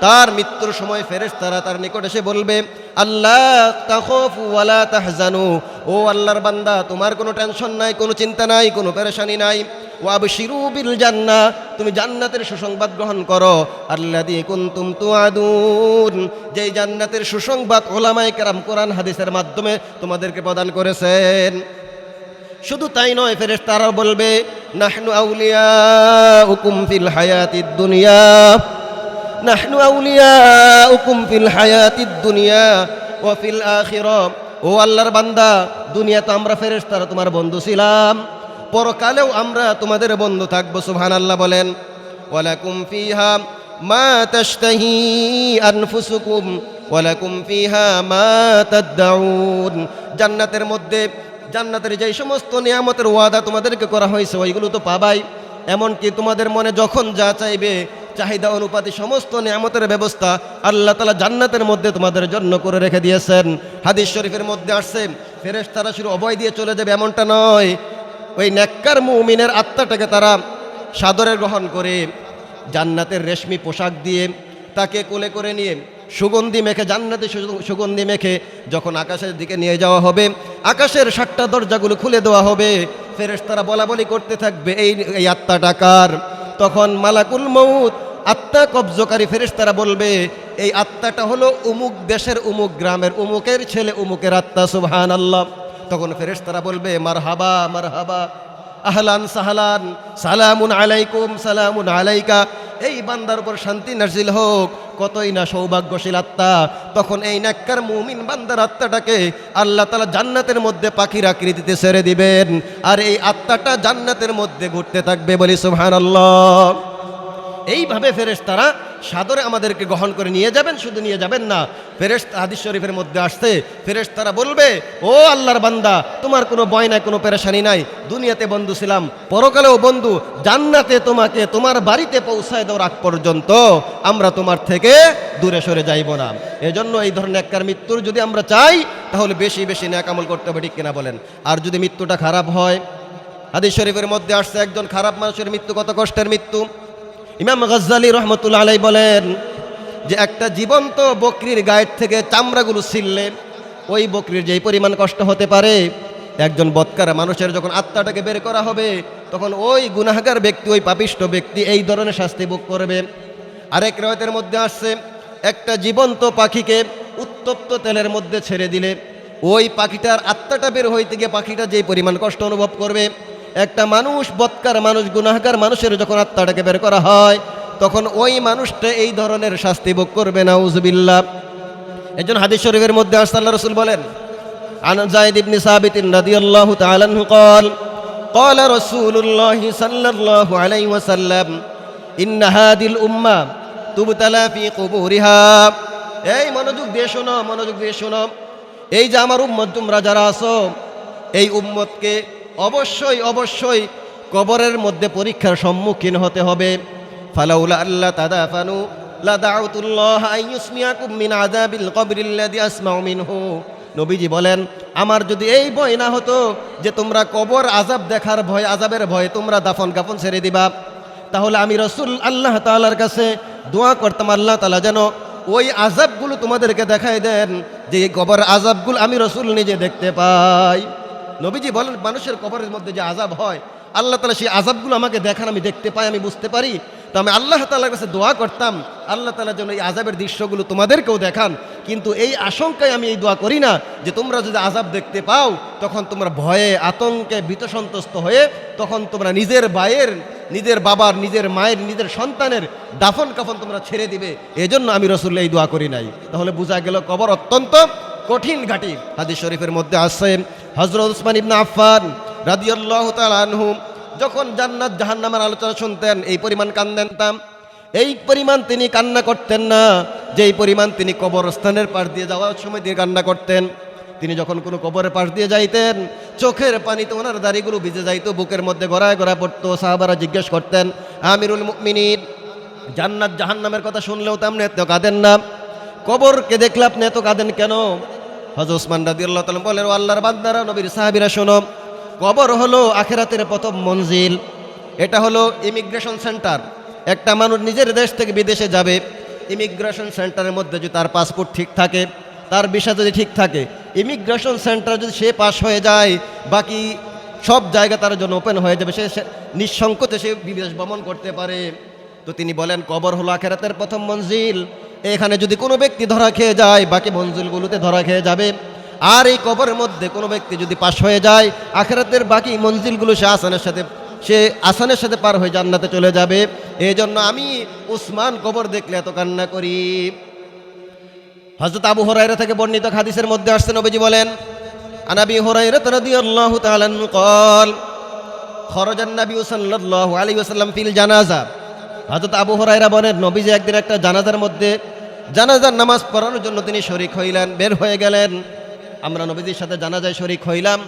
তার মৃত্যুর সময় ফেরেশতারা তার নিকট এসে বলবে, আল্লাহ তাখাফু ওয়ালা তাহজানু, ও আল্লাহর বান্দা, তোমার কোনো টেনশন নাই, কোনো চিন্তা নাই, কোনো পেরেশানি নাই। ওয়াবশিরু বিল জান্নাহ, তুমি জান্নাতের সুসংবাদ গ্রহণ করো, আল্লাযী কুনতুম তুআদুন, যেই জান্নাতের সুসংবাদ উলামায়ে কেরাম কোরআন হাদিসের মাধ্যমে তোমাদেরকে প্রদান করেছেন। শুধু তাই নয়, ফেরেশতারা বলবে, নাহনু আউলিয়াউকুম ফিল হায়াতিদ দুনিয়া, নাহনু আউলিয়াউকুম ফিল হায়াতিদ দুনিয়া ওয়া ফিল আখিরাহ, ও আল্লাহর বান্দা, দুনিয়াতে আমরা ফেরেশতারা তোমার বন্ধু ছিলাম, পরকালেও আমরা তোমাদের বন্ধু থাকবো। সুবহানাল্লাহ বলেন। ওয়ালাকুম ফিহা মা তাশতাহি আনফুসুকুম ওয়ালাকুম ফিহা মা তাদউন, জান্নাতের মধ্যে জান্নাতের যেই সমস্ত নিয়ামতের ওয়াদা তোমাদেরকে করা হয়েছে ওইগুলো তো পাবাই, এমনকি তোমাদের মনে যখন যা চাইবে চাহিদা অনুপাতে সমস্ত নিয়ামতের ব্যবস্থা আল্লাহ তাআলা জান্নাতের মধ্যে তোমাদের জন্য করে রেখে দিয়েছেন। হাদিস শরীফের মধ্যে আসছে, ফেরেশতারা শুধু অভয় দিয়ে চলে যাবে এমনটা নয়, ওই নেককার মুমিনের আত্মাটাকে তারা সাদরে গ্রহণ করে জান্নাতের রেশমি পোশাক দিয়ে তাকে কোলে করে নিয়ে সুগন্ধি মেখে, জান্নাতে সুগন্ধি মেখে যখন আকাশের দিকে নিয়ে যাওয়া হবে, আকাশের 7টা দরজাগুলো খুলে দেওয়া হবে, ফেরেশতারা বলাবলি করতে থাকবে, এই আত্মাটা কার? তখন মালাকুল মউত, আত্মা কবজকারী ফেরেশতারা বলবে, এই আত্মাটা হলো উমুক দেশের উমুক গ্রামের উমুকের ছেলে, উমুকের আত্মা। সুবহানাল্লাহ। তখন ফেরেশতারা বলবে, মারহাবা মারহাবা, আহলান সাহলান, সালামুন আলাইকুম সালামুন আলাইকা, এই বান্দার উপর শান্তি নাজিল হোক, কতই না সৌভাগ্যশীল আত্মা। তখন এই নেককার মুমিন বান্দার আত্মাটাকে আল্লাহ তাআলা জান্নাতের মধ্যে পাখির আকৃতিতে ছেড়ে দিবেন, আর এই আত্মাটা জান্নাতের মধ্যে ঘুরতে থাকবে। বলি সুবহানাল্লাহ। এইভাবে ফেরেশতারা সাদরে আমাদেরকে গ্রহণ করে নিয়ে যাবেন। শুধু নিয়ে যাবেন না, ফেরেশতা হাদিস শরীফের মধ্যে আসছে, ফেরেশতারা বলবে, ও আল্লাহর বান্দা, তোমার কোনো ভয় নাই, কোনো পেরেশানি নাই, দুনিয়াতে বন্ধু ছিলাম, পরকালেও বন্ধু, জান্নাতে তোমাকে তোমার বাড়িতে পৌঁছায় দেওয়ার আগ পর্যন্ত আমরা তোমার থেকে দূরে সরে যাইব না। এজন্য এই ধরনের নেককার মৃত্যুর যদি আমরা চাই, তাহলে বেশি বেশি নেক আমল করতে হবে, ঠিক কিনা বলেন? আর যদি মৃত্যুটা খারাপ হয়, হাদিস শরীফের মধ্যে আসছে, একজন খারাপ মানুষের মৃত্যু কত কষ্টের মৃত্যু। ইমাম গজ্জালী রহমতুল্লাহ আলাইহি বলেন যে একটা জীবন্ত বকরির গায়ের থেকে চামড়াগুলো ছিললে ওই বকরির যেই পরিমাণ কষ্ট হতে পারে, একজন বৎকার মানুষের যখন আত্মাটাকে বের করা হবে তখন ওই গুনাহগার ব্যক্তি, ওই পাপিষ্ট ব্যক্তি এই ধরনের শাস্তি ভোগ করবে। আরেক রাওয়ায়াতের মধ্যে আসছে একটা জীবন্ত পাখিকে উত্তপ্ত তেলের মধ্যে ছেড়ে দিলে ওই পাখিটার আত্মাটা বের হইতে গিয়ে পাখিটা যেই পরিমাণ কষ্ট অনুভব করবে, একটা মানুষ, বৎকার মানুষ, গুনাহগার মানুষের যখন আত্মাটাকে বের করা হয় তখন ওই মানুষটা এই ধরনের শাস্তি ভোগ করবে। নাউজুবিল্লাহ। একজন হাদিস শরীফের মধ্যে আসছে আল্লাহ রাসূল বলেন, আন যায়েদ ইবনে সাবিত রাদিয়াল্লাহু তাআলা আনহু قال قال رسول الله صلى الله عليه وسلم ان هذه الامه تبتلى في قبورها। এই মনোযোগ দিয়ে শোনো, মনোযোগ দিয়ে শোনো। এই যে আমার উম্মত তোমরা যারা আছো, এই উম্মতকে অবশ্যই অবশ্যই কবরের মধ্যে পরীক্ষার সম্মুখীন হতে হবে। ফালাউলা আল্লাহ তাদাফানু লা দাউতুল্লাহ আন ইউসমিয়াকুম মিন আযাবিল কবরিল্লাযী আসমাউ মিনহু। নবীজি বলেন, আমার যদি এই ভয় না হতো যে তোমরা কবর আযাব দেখার ভয়, আযাবের ভয়ে তোমরা দাফন কাফন ছেড়ে দিবা, তাহলে আমি রাসূল আল্লাহ তাআলার কাছে দোয়া করতাম আল্লাহ তাআলা যেন ওই আযাবগুলো তোমাদেরকে দেখায় দেন, যে এই কবর আযাবগুলো আমি রাসূল নিজে দেখতে পাই। নবীজি বলেন, মানুষের কবরের মধ্যে যে আযাব হয় আল্লাহ তাআলা সেই আযাবগুলো আমাকে দেখান, আমি দেখতে পাই, আমি বুঝতে পারি। তো আমি আল্লাহ তাআলার কাছে দোয়া করতাম আল্লাহ তাআলা যেন এই আযাবের দৃশ্যগুলো তোমাদেরকেও দেখান। কিন্তু এই আশঙ্কায় আমি এই দোয়া করি না যে তোমরা যদি আযাব দেখতে পাও তখন তোমরা ভয়ে আতঙ্কে ভীতসন্ত্রস্ত হয়ে তখন তোমরা নিজের ভাইয়ের, নিজের বাবার, নিজের মায়ের, নিজের সন্তানের দাফন কাফন তোমরা ছেড়ে দিবে, এজন্য আমি রাসূল এই দোয়া করি নাই। তাহলে বোঝা গেল কবর অত্যন্ত কঠিন ঘাটি। হাদিস শরীফের মধ্যে আছে হযরত উসমান ইবনে আফফান রাদিয়াল্লাহু তাআলা আনহু যখন জান্নাত জাহান্নামের আলোচনা শুনতেন এই পরিমাণ কান্দেনতাম, এই পরিমাণ তিনি কান্না করতেন না যেই পরিমাণ তিনি কবরস্থানের পাশ দিয়ে যাওয়ার সময় দিয়ে কান্না করতেন। তিনি যখন কোনো কবরের পাশ দিয়ে যাইতেন চোখের পানিতে ওনার দাড়িগুলো ভিজে যাইতো, বুকের মধ্যে গড়ায় গড়ায় পড়তো। সাহাবারা জিজ্ঞেস করতেন, আমিরুল মুমিনিন, জান্নাত জাহান্নামের কথা শুনলেও তো আপনি এত কাঁদেন না, কবরকে দেখলে আপনি এত কাঁদেন কেন? হযরত ওসমান রাদিয়াল্লাহু তাআলা বলেন, ও আল্লাহর বান্দারা, নবীর সাহাবীরা, শোনো, কবর হলো আখিরাতের প্রথম মঞ্জিল। এটা হলো ইমিগ্রেশন সেন্টার। একটা মানুষ নিজের দেশ থেকে বিদেশে যাবে, ইমিগ্রেশন সেন্টারের মধ্যে যদি তার পাসপোর্ট ঠিক থাকে, তার ভিসা যদি ঠিক থাকে, ইমিগ্রেশন সেন্টার যদি সে পাস হয়ে যায়, বাকি সব জায়গা তার জন্য ওপেন হয়ে যাবে, সে নিঃসংকোচে সে বিদেশ ভ্রমণ করতে পারে। তো তিনি বলেন, কবর হলো আখিরাতের প্রথম মঞ্জিল। এখানে যদি কোনো ব্যক্তি ধরা খেয়ে যায় বাকি মঞ্জিলগুলোতে ধরা খেয়ে যাবে। আর এই কবরের মধ্যে কোনো ব্যক্তি যদি পাশ হয়ে যায়, আখিরাতের বাকি মঞ্জিলগুলো সে আসানের সাথে পার হয়ে জান্নাতে চলে যাবে। এই জন্য আমি উসমান কবর দেখলে এত কান্না করি। হযরত আবু হুরায়রা থেকে বর্ণিত হাদিসের মধ্যে আসছে, নবীজি বলেন, আন আবি হুরায়রা রাদিয়াল্লাহু তাআলা আনহু قال خرج النبي صلى الله عليه وسلم في الجنازه। হযরত আবু হুরায়রা বলেন, নবীজি একদিন একটা জানাজার মধ্যে জানাজার নামাজ পড়ানোর জন্য তিনি শরীক হইলেন, বের হয়ে গেলেন। আমরা নবীজির সাথে জানাজায় শরীক হইলাম।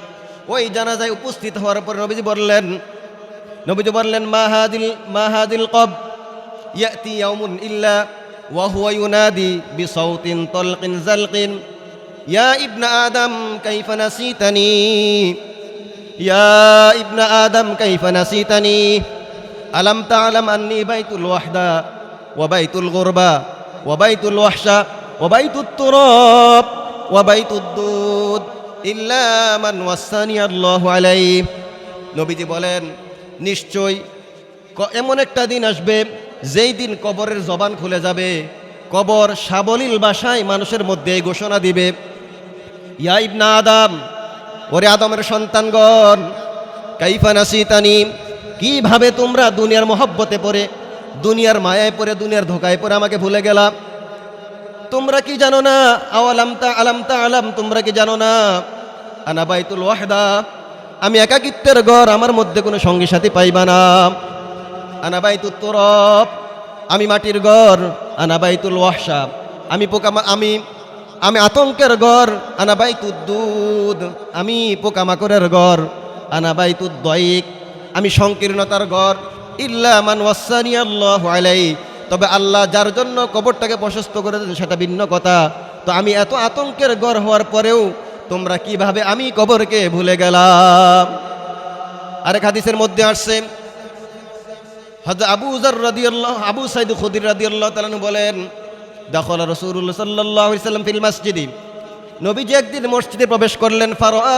ওই জানাজায় উপস্থিত হওয়ার পর নবীজি বললেন, মা হাদিল কব ইয়াতি ইয়াউমুন ইল্লা ওয়া হুয়া ইউনাদি বিসাউতিন তালকিন জালকিন ইয়া ইবনা আদম কাইফা নাসিতানি, ইয়া ইবনা আদম কাইফা নাসিতানি, আলাম তা'লাম আন্নী বাইতুল ওয়াহদা ওয়া বাইতুল গুরবা ওয়া বাইতুল ওয়াহশা ওয়া বাইতুত তুরাব ওয়া বাইতুদ দুদ ইল্লা মান ওয়াসানি আল্লাহু আলাইহি। নবীজি বলেন, নিশ্চয় এমন একটা দিন আসবে যেই দিন কবরের জবান খুলে যাবে, কবর সাবলীল ভাষায় মানুষের মধ্যে এই ঘোষণা দিবে, ইয়া ইবনা আদম, ওরে আদমের সন্তানগণ, কাইফা নাসিতানি, কিভাবে তোমরা দুনিয়ার মহব্বতে পড়ে, দুনিয়ার মায়ায় পড়ে, দুনিয়ার ধোকায় পড়ে আমাকে ভুলে গেলা। তোমরা কি জানো না, আলাম, তোমরা কি জানো না, আনা বাইতুল ওয়াহদা, আমি একাকিত্বের ঘর, আমার মধ্যে কোনো সঙ্গী সাথী পাইবা না। আনা বাইতুত তুরাব, আমি মাটির ঘর। আনা বাইতুল ওয়াহশা, আমি আতঙ্কের ঘর। আনা বাইতুদ দুদ, আমি পোকামাকড়ের ঘর। আনা বাইতুদ দাইক, আমি সংকীর্ণতার ঘর। ইল্লা মান ওয়াসানি আল্লাহু আলাইহি, তবে আল্লাহ যার জন্য কবরটাকে প্রশস্ত করে দেন সেটা ভিন্ন কথা। তো আমি এত আতঙ্কের ঘর হওয়ার পরেও তোমরা কিভাবে আমি কবরকে ভুলে গেলাম। আরেক হাদিসের মধ্যে আসছে, হযরত আবু সাঈদ খুদরি রাদিয়াল্লাহু তাআলা আনহু বলেন, দাখালা রাসূলুল্লাহ সাল্লাল্লাহু আলাইহি ওয়াসাল্লাম ফিল মসজিদি, নবীজি একদিন মসজিদে প্রবেশ করলেন। ফারাআ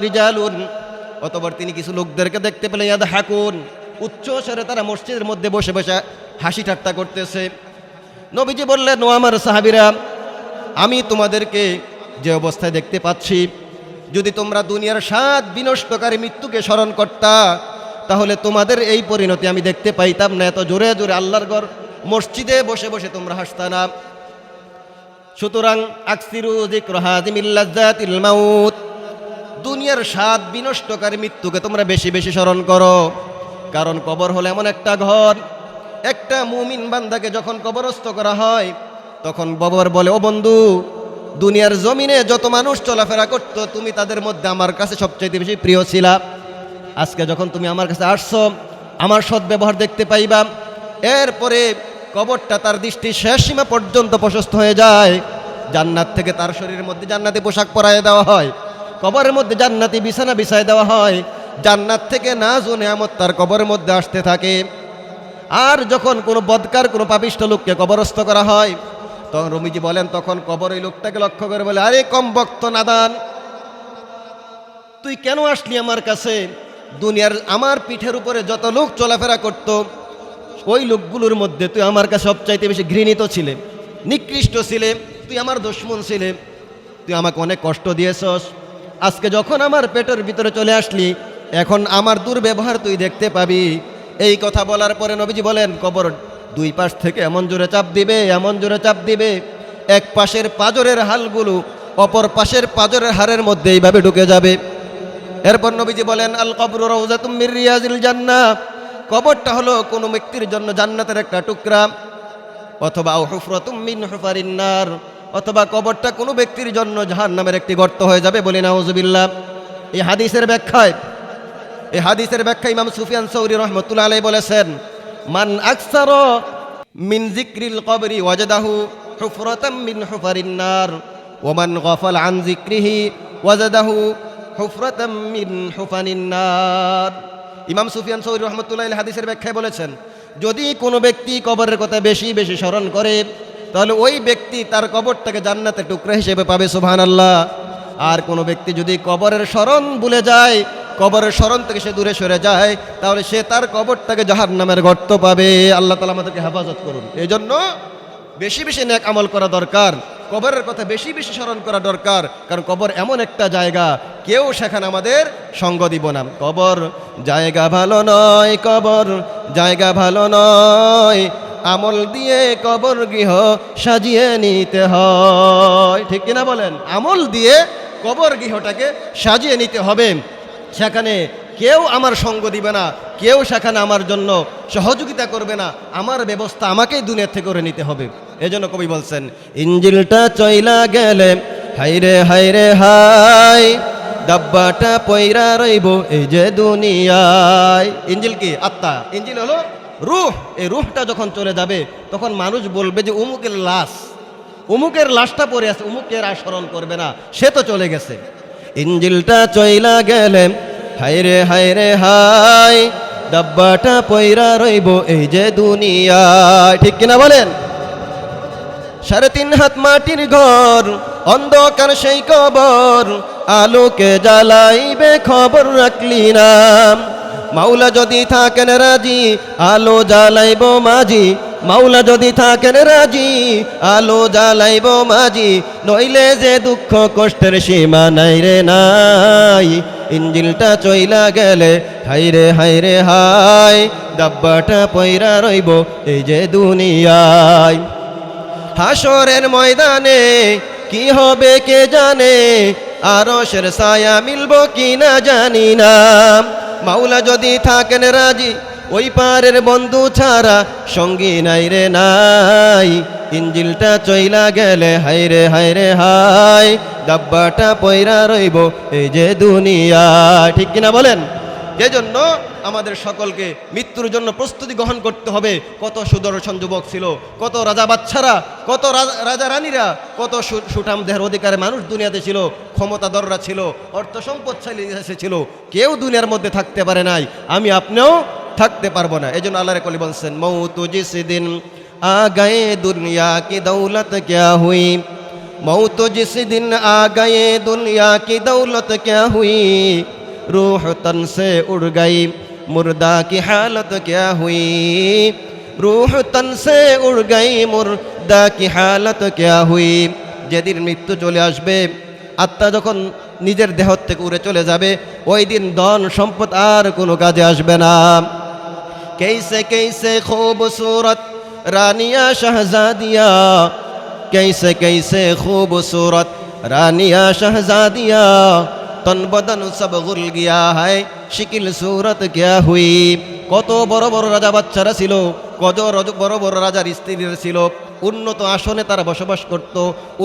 রিজালুন, অতঃপর তিনি কিছু লোকদেরকে দেখতে পেলেন, ইয়াদহাকুন, উচ্চ স্বরে তারা মসজিদের মধ্যে বসে বসে হাসি ঠাট্টা করতেছে। নবীজি বললেন, ও আমার সাহাবীরা, আমি তোমাদেরকে যে অবস্থায় দেখতে পাচ্ছি, যদি তোমরা দুনিয়ার স্বাদ বিনষ্টকারী মৃত্যুকে স্মরণ করতা, তাহলে তোমাদের এই পরিণতি আমি দেখতে পাইতাম না। এত জোরে জোরে আল্লাহর ঘর মসজিদে বসে বসে তোমরা হাসতা না। সুতরাং আকসিরু যিকরা হাযিমিল লাযযাতিল মাউত, দুনিয়ার স্বাদ বিনষ্টকারী মৃত্যুকে তোমরা বেশি বেশি স্মরণ করো। কারণ কবর হলো এমন একটা ঘর, একটা মুমিন বান্দাকে যখন কবরস্থ করা হয়, তখন কবর বলে, ও বন্ধু, দুনিয়ার জমিনে যত মানুষ চলাফেরা করতো, তুমি তাদের মধ্যে আমার কাছে সবচেয়ে বেশি প্রিয় ছিলা। আজকে যখন তুমি আমার কাছে আসছো, আমার সদ্ব্যবহার দেখতে পাইবা। এরপরে কবরটা তার দৃষ্টির শেষ সীমা পর্যন্ত প্রশস্ত হয়ে যায়। জান্নাত থেকে তার শরীরের মধ্যে জান্নাতি পোশাক পরায় দেওয়া হয়, কবরের মধ্যে জান্নাতি বিছানা বিছায় দেওয়া হয়। জান্নাত থেকে নাজ ও নেয়ামত তার কবরের মধ্যে আসতে থাকে। আর যখন কোনো বদকার, কোনো পাপিষ্ঠ লোককে কবরস্থ করা হয়, তখন রমিজি বলেন, তখন কবর ওই লোকটাকে লক্ষ্য করে বলে, আরে কম বক্ত নাদান, তুই কেন আসলি আমার কাছে? দুনিয়ার আমার পিঠের উপরে যত লোক চলাফেরা করত, ওই লোকগুলোর মধ্যে তুই আমার কাছে সবচাইতে বেশি ঘৃণিত ছিলে, নিকৃষ্ট ছিলে, তুই আমার দুশমন ছিলে, তুই আমাকে অনেক কষ্ট দিয়েছস। আজকে যখন আমার পেটের ভিতরে চলে আসলি, এখন আমার দুর্ব্যবহার তুই দেখতে পাবি। এই কথা বলার পরে নবীজি বলেন, কবর দুই পাশ থেকে এমন জোরে চাপ দিবে, এমন জোরে চাপ দিবে, এক পাশের পাজরের হালগুলো অপর পাশের পাজরের হাড়ের মধ্যে এইভাবে ঢুকে যাবে। এরপর নবীজি বলেন, আল কবরু রাউযাতুম মির রিয়াজিল জান্নাহ, কবরটা হলো কোনো ব্যক্তির জন্য জান্নাতের একটা টুকরা, অথবা হুফরাতুম মিন হুফারিন নার, অথবা কবরটা কোনো ব্যক্তির জন্য জাহান্নামের একটি গর্ত হয়ে যাবে। বলি নাউযুবিল্লাহ। এই হাদিসের ব্যাখ্যা ইমাম সুফিয়ান সাউরী রাহমাতুল্লাহ আলাইহি বলেছেন, মান আকসারা মিন যিকরিল কবরি ওয়াজাদাহু হুফরাতাম মিন হুফারিন নার, ওয়া মান গাফাল আন যিকরিহি ওয়াজাদাহু হুফরাতাম মিন হুফানিন নার। ইমাম সুফিয়ান সাউরী রাহমাতুল্লাহ আলাইহি হাদিসের ব্যাখ্যায় বলেছেন, যদি কোনো ব্যক্তি কবরের কথা বেশি বেশি স্মরণ করে, তাহলে ওই ব্যক্তি তার কবরটাকে জান্নাতের টুকরা হিসেবে পাবে, সুবহানাল্লাহ। আর কোনো ব্যক্তি যদি কবরের স্মরণ ভুলে যায়, কবরের স্মরণ থেকে সে দূরে সরে যায়, তাহলে সে তার কবরটাকে জাহান্নামের গর্ত পাবে। আল্লাহ তাআলা আমাদেরকে হেফাজত করুন। এই জন্য বেশি বেশি নেক আমল করা দরকার, কবরের কথা বেশি বেশি স্মরণ করা দরকার। কারণ কবর এমন একটা জায়গা, কেউ সেখানে আমাদের সঙ্গ দিব না। কবর জায়গা ভালো নয়, কবর জায়গা ভালো নয়, আমল দিয়ে কবর গৃহ সাজিয়ে নিতে হয়। ঠিক কিনা বলেন? আমল দিয়ে কবর গৃহটাকে সাজিয়ে নিতে হবে। সেখানে কেউ আমার সঙ্গ দিবে না, কেউ সেখানে আমার জন্য সহযোগিতা করবে না, আমার ব্যবস্থা আমাকেই দুনিয়া থেকে করে নিতে হবে। এজন্য কবি বলছেন, ইঞ্জিলটা চইলা গেলে হাইরে হাইরে হাই, ডাব্বাটা পয়রা রইব এই যে দুনিয়ায়। ইঞ্জিল কি? আত্মা। ইঞ্জিল হলো রূহ। এই রূহটা যখন চলে যাবে, তখন মানুষ বলবে যে উমুকের লাশ, উমুকের লাশটা পড়ে আছে, উমুকের আর স্মরণ করবে না, সে তো চলে গেছে। ইঞ্জিলটা চইলা গেলে হাইরে হাইরে হাই, ডাব্বাটা পয়রা রইব এই যে দুনিয়ায়। ঠিক কিনা বলেন? 3.5 হাত মাটির ঘর, অন্ধকার সেই কবর, আলোকে জ্বালাইবে খবর রাখলি না। মাওলা যদি থাকেন রাজি, আলো জ্বালাইব মাঝি, মাওলা যদি থাকেন রাজি, আলো জ্বালাইব মাঝি, নইলে যে দুঃখ কষ্টের সীমা নাই রে নাই। ইঞ্জিলটা চইলা গেলে হাইরে হাইরে হাই, ডাব্বাটা পয়রা রইব এই যে দুনিয়ায়। হাসরের ময়দানে কি হবে কে জানে, আরশের ছায়া মিলব কি না জানি না। মাওলা যদি থাকেন রাজি, ওই পারের বন্ধু ছাড়া সঙ্গী নাই রে নাই। ইঞ্জিলটা চইলা গেলে হাইরে হাইরে হাই, ডাব্বাটা পয়রা রইব এই যে দুনিয়া। ঠিক কিনা বলেন? যেজন্য আমাদের সকলকে মৃত্যুর জন্য প্রস্তুতি গ্রহণ করতে হবে। কত সুদর্শন যুবক ছিল, কত রাজা বাচ্চারা, কত রাজা রানীরা, কত সুঠাম দেহের অধিকারে মানুষ দুনিয়াতে ছিল, ক্ষমতাধররা ছিল, অর্থ সম্পদশালী ছিল, কেউ দুনিয়ার মধ্যে থাকতে পারে নাই। আমি আপনিও থাকতে পারবো না। এই জন্য আল্লাহর কলি বলছেন, মৌতু জিস দিন আ গায়ে দুনিয়া কি দৌলত ক্যা হুই, मौत जिस दिन आ गए दुनिया की दौलत क्या हुई, रूह तन से उड़ गई मुर्दा की हालत क्या हुई, रूह तन से उड़ गई मुर्दा की हालत क्या हुई। যেদিন মৃত্যু চলে আসবে, আত্মা যখন নিজের দেহ থেকে উড়ে চলে যাবে, ওই দিন ধন সম্পদ আর কোনো কাজে আসবে না। कैसे कैसे खूबसूरत रानिया शहजादिया, कैसे कैसे खूबसूरत रानिया शहजादिया, तन बदन सब गुल गया है शिकिल सूरत क्या हुई। কত বড় বড় রাজা বাচ্চারা ছিল, কত বড় বড় রাজার স্ত্রীরা ছিল, উন্নত আসনে তারা বসবাস করত,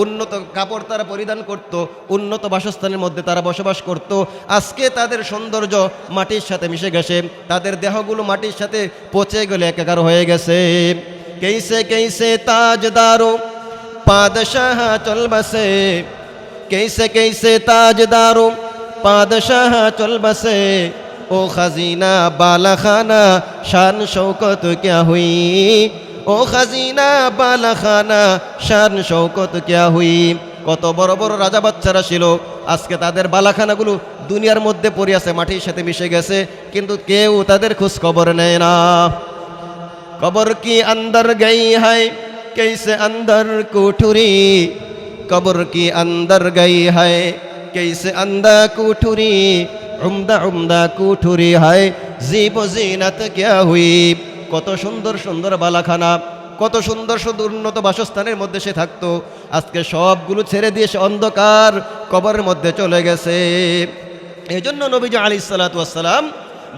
উন্নত কাপড় তারা পরিধান করত, উন্নত বাসস্থানের মধ্যে তারা বসবাস করত। আজকে তাদের সৌন্দর্য মাটির সাথে মিশে গেছে, তাদের দেহগুলো মাটির সাথে পচে গেলে একাকার হয়ে গেছে। कैसे कैसे ताजदारो पादशाह चल बसे, कैसे कैसे ताजदारो पादशाह चल बसे, ओ खजीना बाला खाना शान शौकत क्या हुई, ओ खजीना बाला खाना शान शौकत क्या हुई। কত বড় বড় রাজা বাচ্চারা ছিল, আজকে তাদের বালাখানাগুলো দুনিয়ার মধ্যে পড়ে আছে, মাটির সাথে মিশে গেছে, কিন্তু কেউ তাদের খোঁজ খবর নেয় না। কবর কি अंदर गई है कैसे अंदर कोठुरी, कब्र की अंदर गई है कैसे अंदर कोठुरी, उम्दा उम्दा कोठुरी है जीब जीनत क्या हुई। কত সুন্দর সুন্দর বালাখানা, কত সুন্দর সুন্দর উন্নত বাসস্থানের মধ্যে সে থাকতো, আজকে সবগুলো ছেড়ে দিয়ে সে অন্ধকার কবরের মধ্যে চলে গেছে। এই জন্য নবীজি আলাইহিস সালাতু ওয়াস সালাম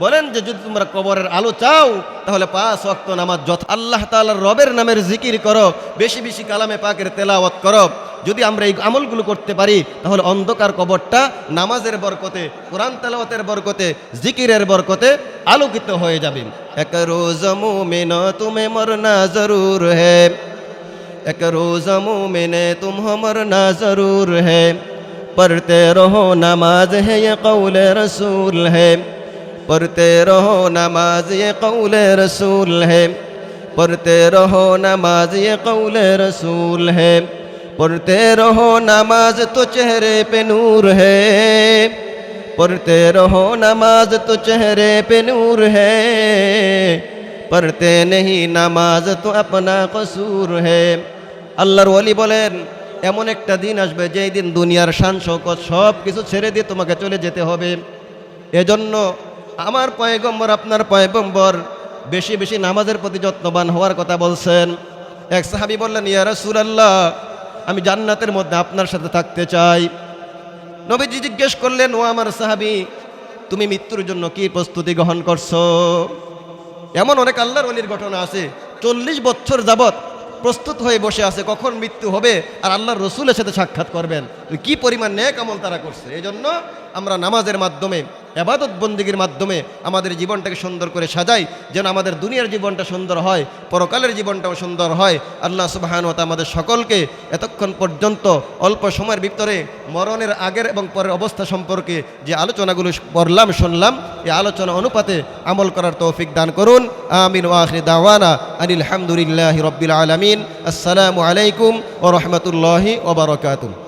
বলেন যে যদি তোমরা কবরের আলো চাও তাহলে 5 ওয়াক্ত নামাজ আল্লাহ তাআলার রবের নামের জিকির করো, বেশি বেশি কালামে পাকের তেলাওয়াত করো। যদি আমরা এই আমলগুলো করতে পারি তাহলে অন্ধকার কবরটা নামাজের বরকতে, কোরআন তেলাওয়াতের বরকতে, জিকিরের বরকতে আলোকিত হয়ে যাবে। এক রোজ মুমিন তুমি মরনা জরুর है, এক রোজ মুমিন तुम मरना जरूर है, पढ़ते रहो नमाज है ये कौल रसूल है, पढ़ते रहो नमाज ये कौल रसूल है, पढ़ते रहो नमाज ये कौल रसूल है, पढ़ते रहो नमाज तो चेहरे पे नूर है, पढ़ते रहो नमाज तो चेहरे पे नूर है, पढ़ते नहीं नमाज तो अपना कसूर है। আল্লাহর ওয়ালি বলেন এমন একটা দিন আসবে যেই দিন দুনিয়ার শান শৌকত সব কিছু ছেড়ে দিয়ে তোমাকে চলে যেতে হবে। এজন্য আমার পয়গম্বর, আপনার পয়গম্বর বেশি বেশি নামাজের প্রতি যত্নবান হওয়ার কথা বলছেন। এক সাহাবী বললেন, ইয়া রাসূলুল্লাহ, আমি জান্নাতের মধ্যে আপনার সাথে থাকতে চাই। নবীজি জিজ্ঞেস করলেন, ও আমার সাহাবী, তুমি মৃত্যুর জন্য কি প্রস্তুতি গ্রহণ করছো? এমন অনেক আল্লাহর ওলির ঘটনা আছে, 40 বছর যাবত প্রস্তুত হয়ে বসে আছে কখন মৃত্যু হবে আর আল্লাহর রসুলের সাথে সাক্ষাৎ করবেন। কি পরিমাণ নেক আমল তারা করছে। এই জন্য আমরা নামাজের মাধ্যমে, ইবাদত বন্দেগীর মাধ্যমে আমাদের জীবনটাকে সুন্দর করে সাজাই, যেন আমাদের দুনিয়ার জীবনটা সুন্দর হয়, পরকালের জীবনটাও সুন্দর হয়। আল্লাহ সুবহানাহু ওয়া তাআলা আমাদের সকলকে এতক্ষণ পর্যন্ত অল্প সময়ের ভিতরে মরণের আগের এবং পরের অবস্থা সম্পর্কে যে আলোচনাগুলো পড়লাম, শুনলাম, এই আলোচনা অনুপাতে আমল করার তৌফিক দান করুন। আমিন ওয়া আখির দাওয়ানা আনিল হামদুলিল্লাহি রাব্বিল আলামিন। আসসালামু আলাইকুম ওয়া রাহমাতুল্লাহি ওয়া বারাকাতুহু।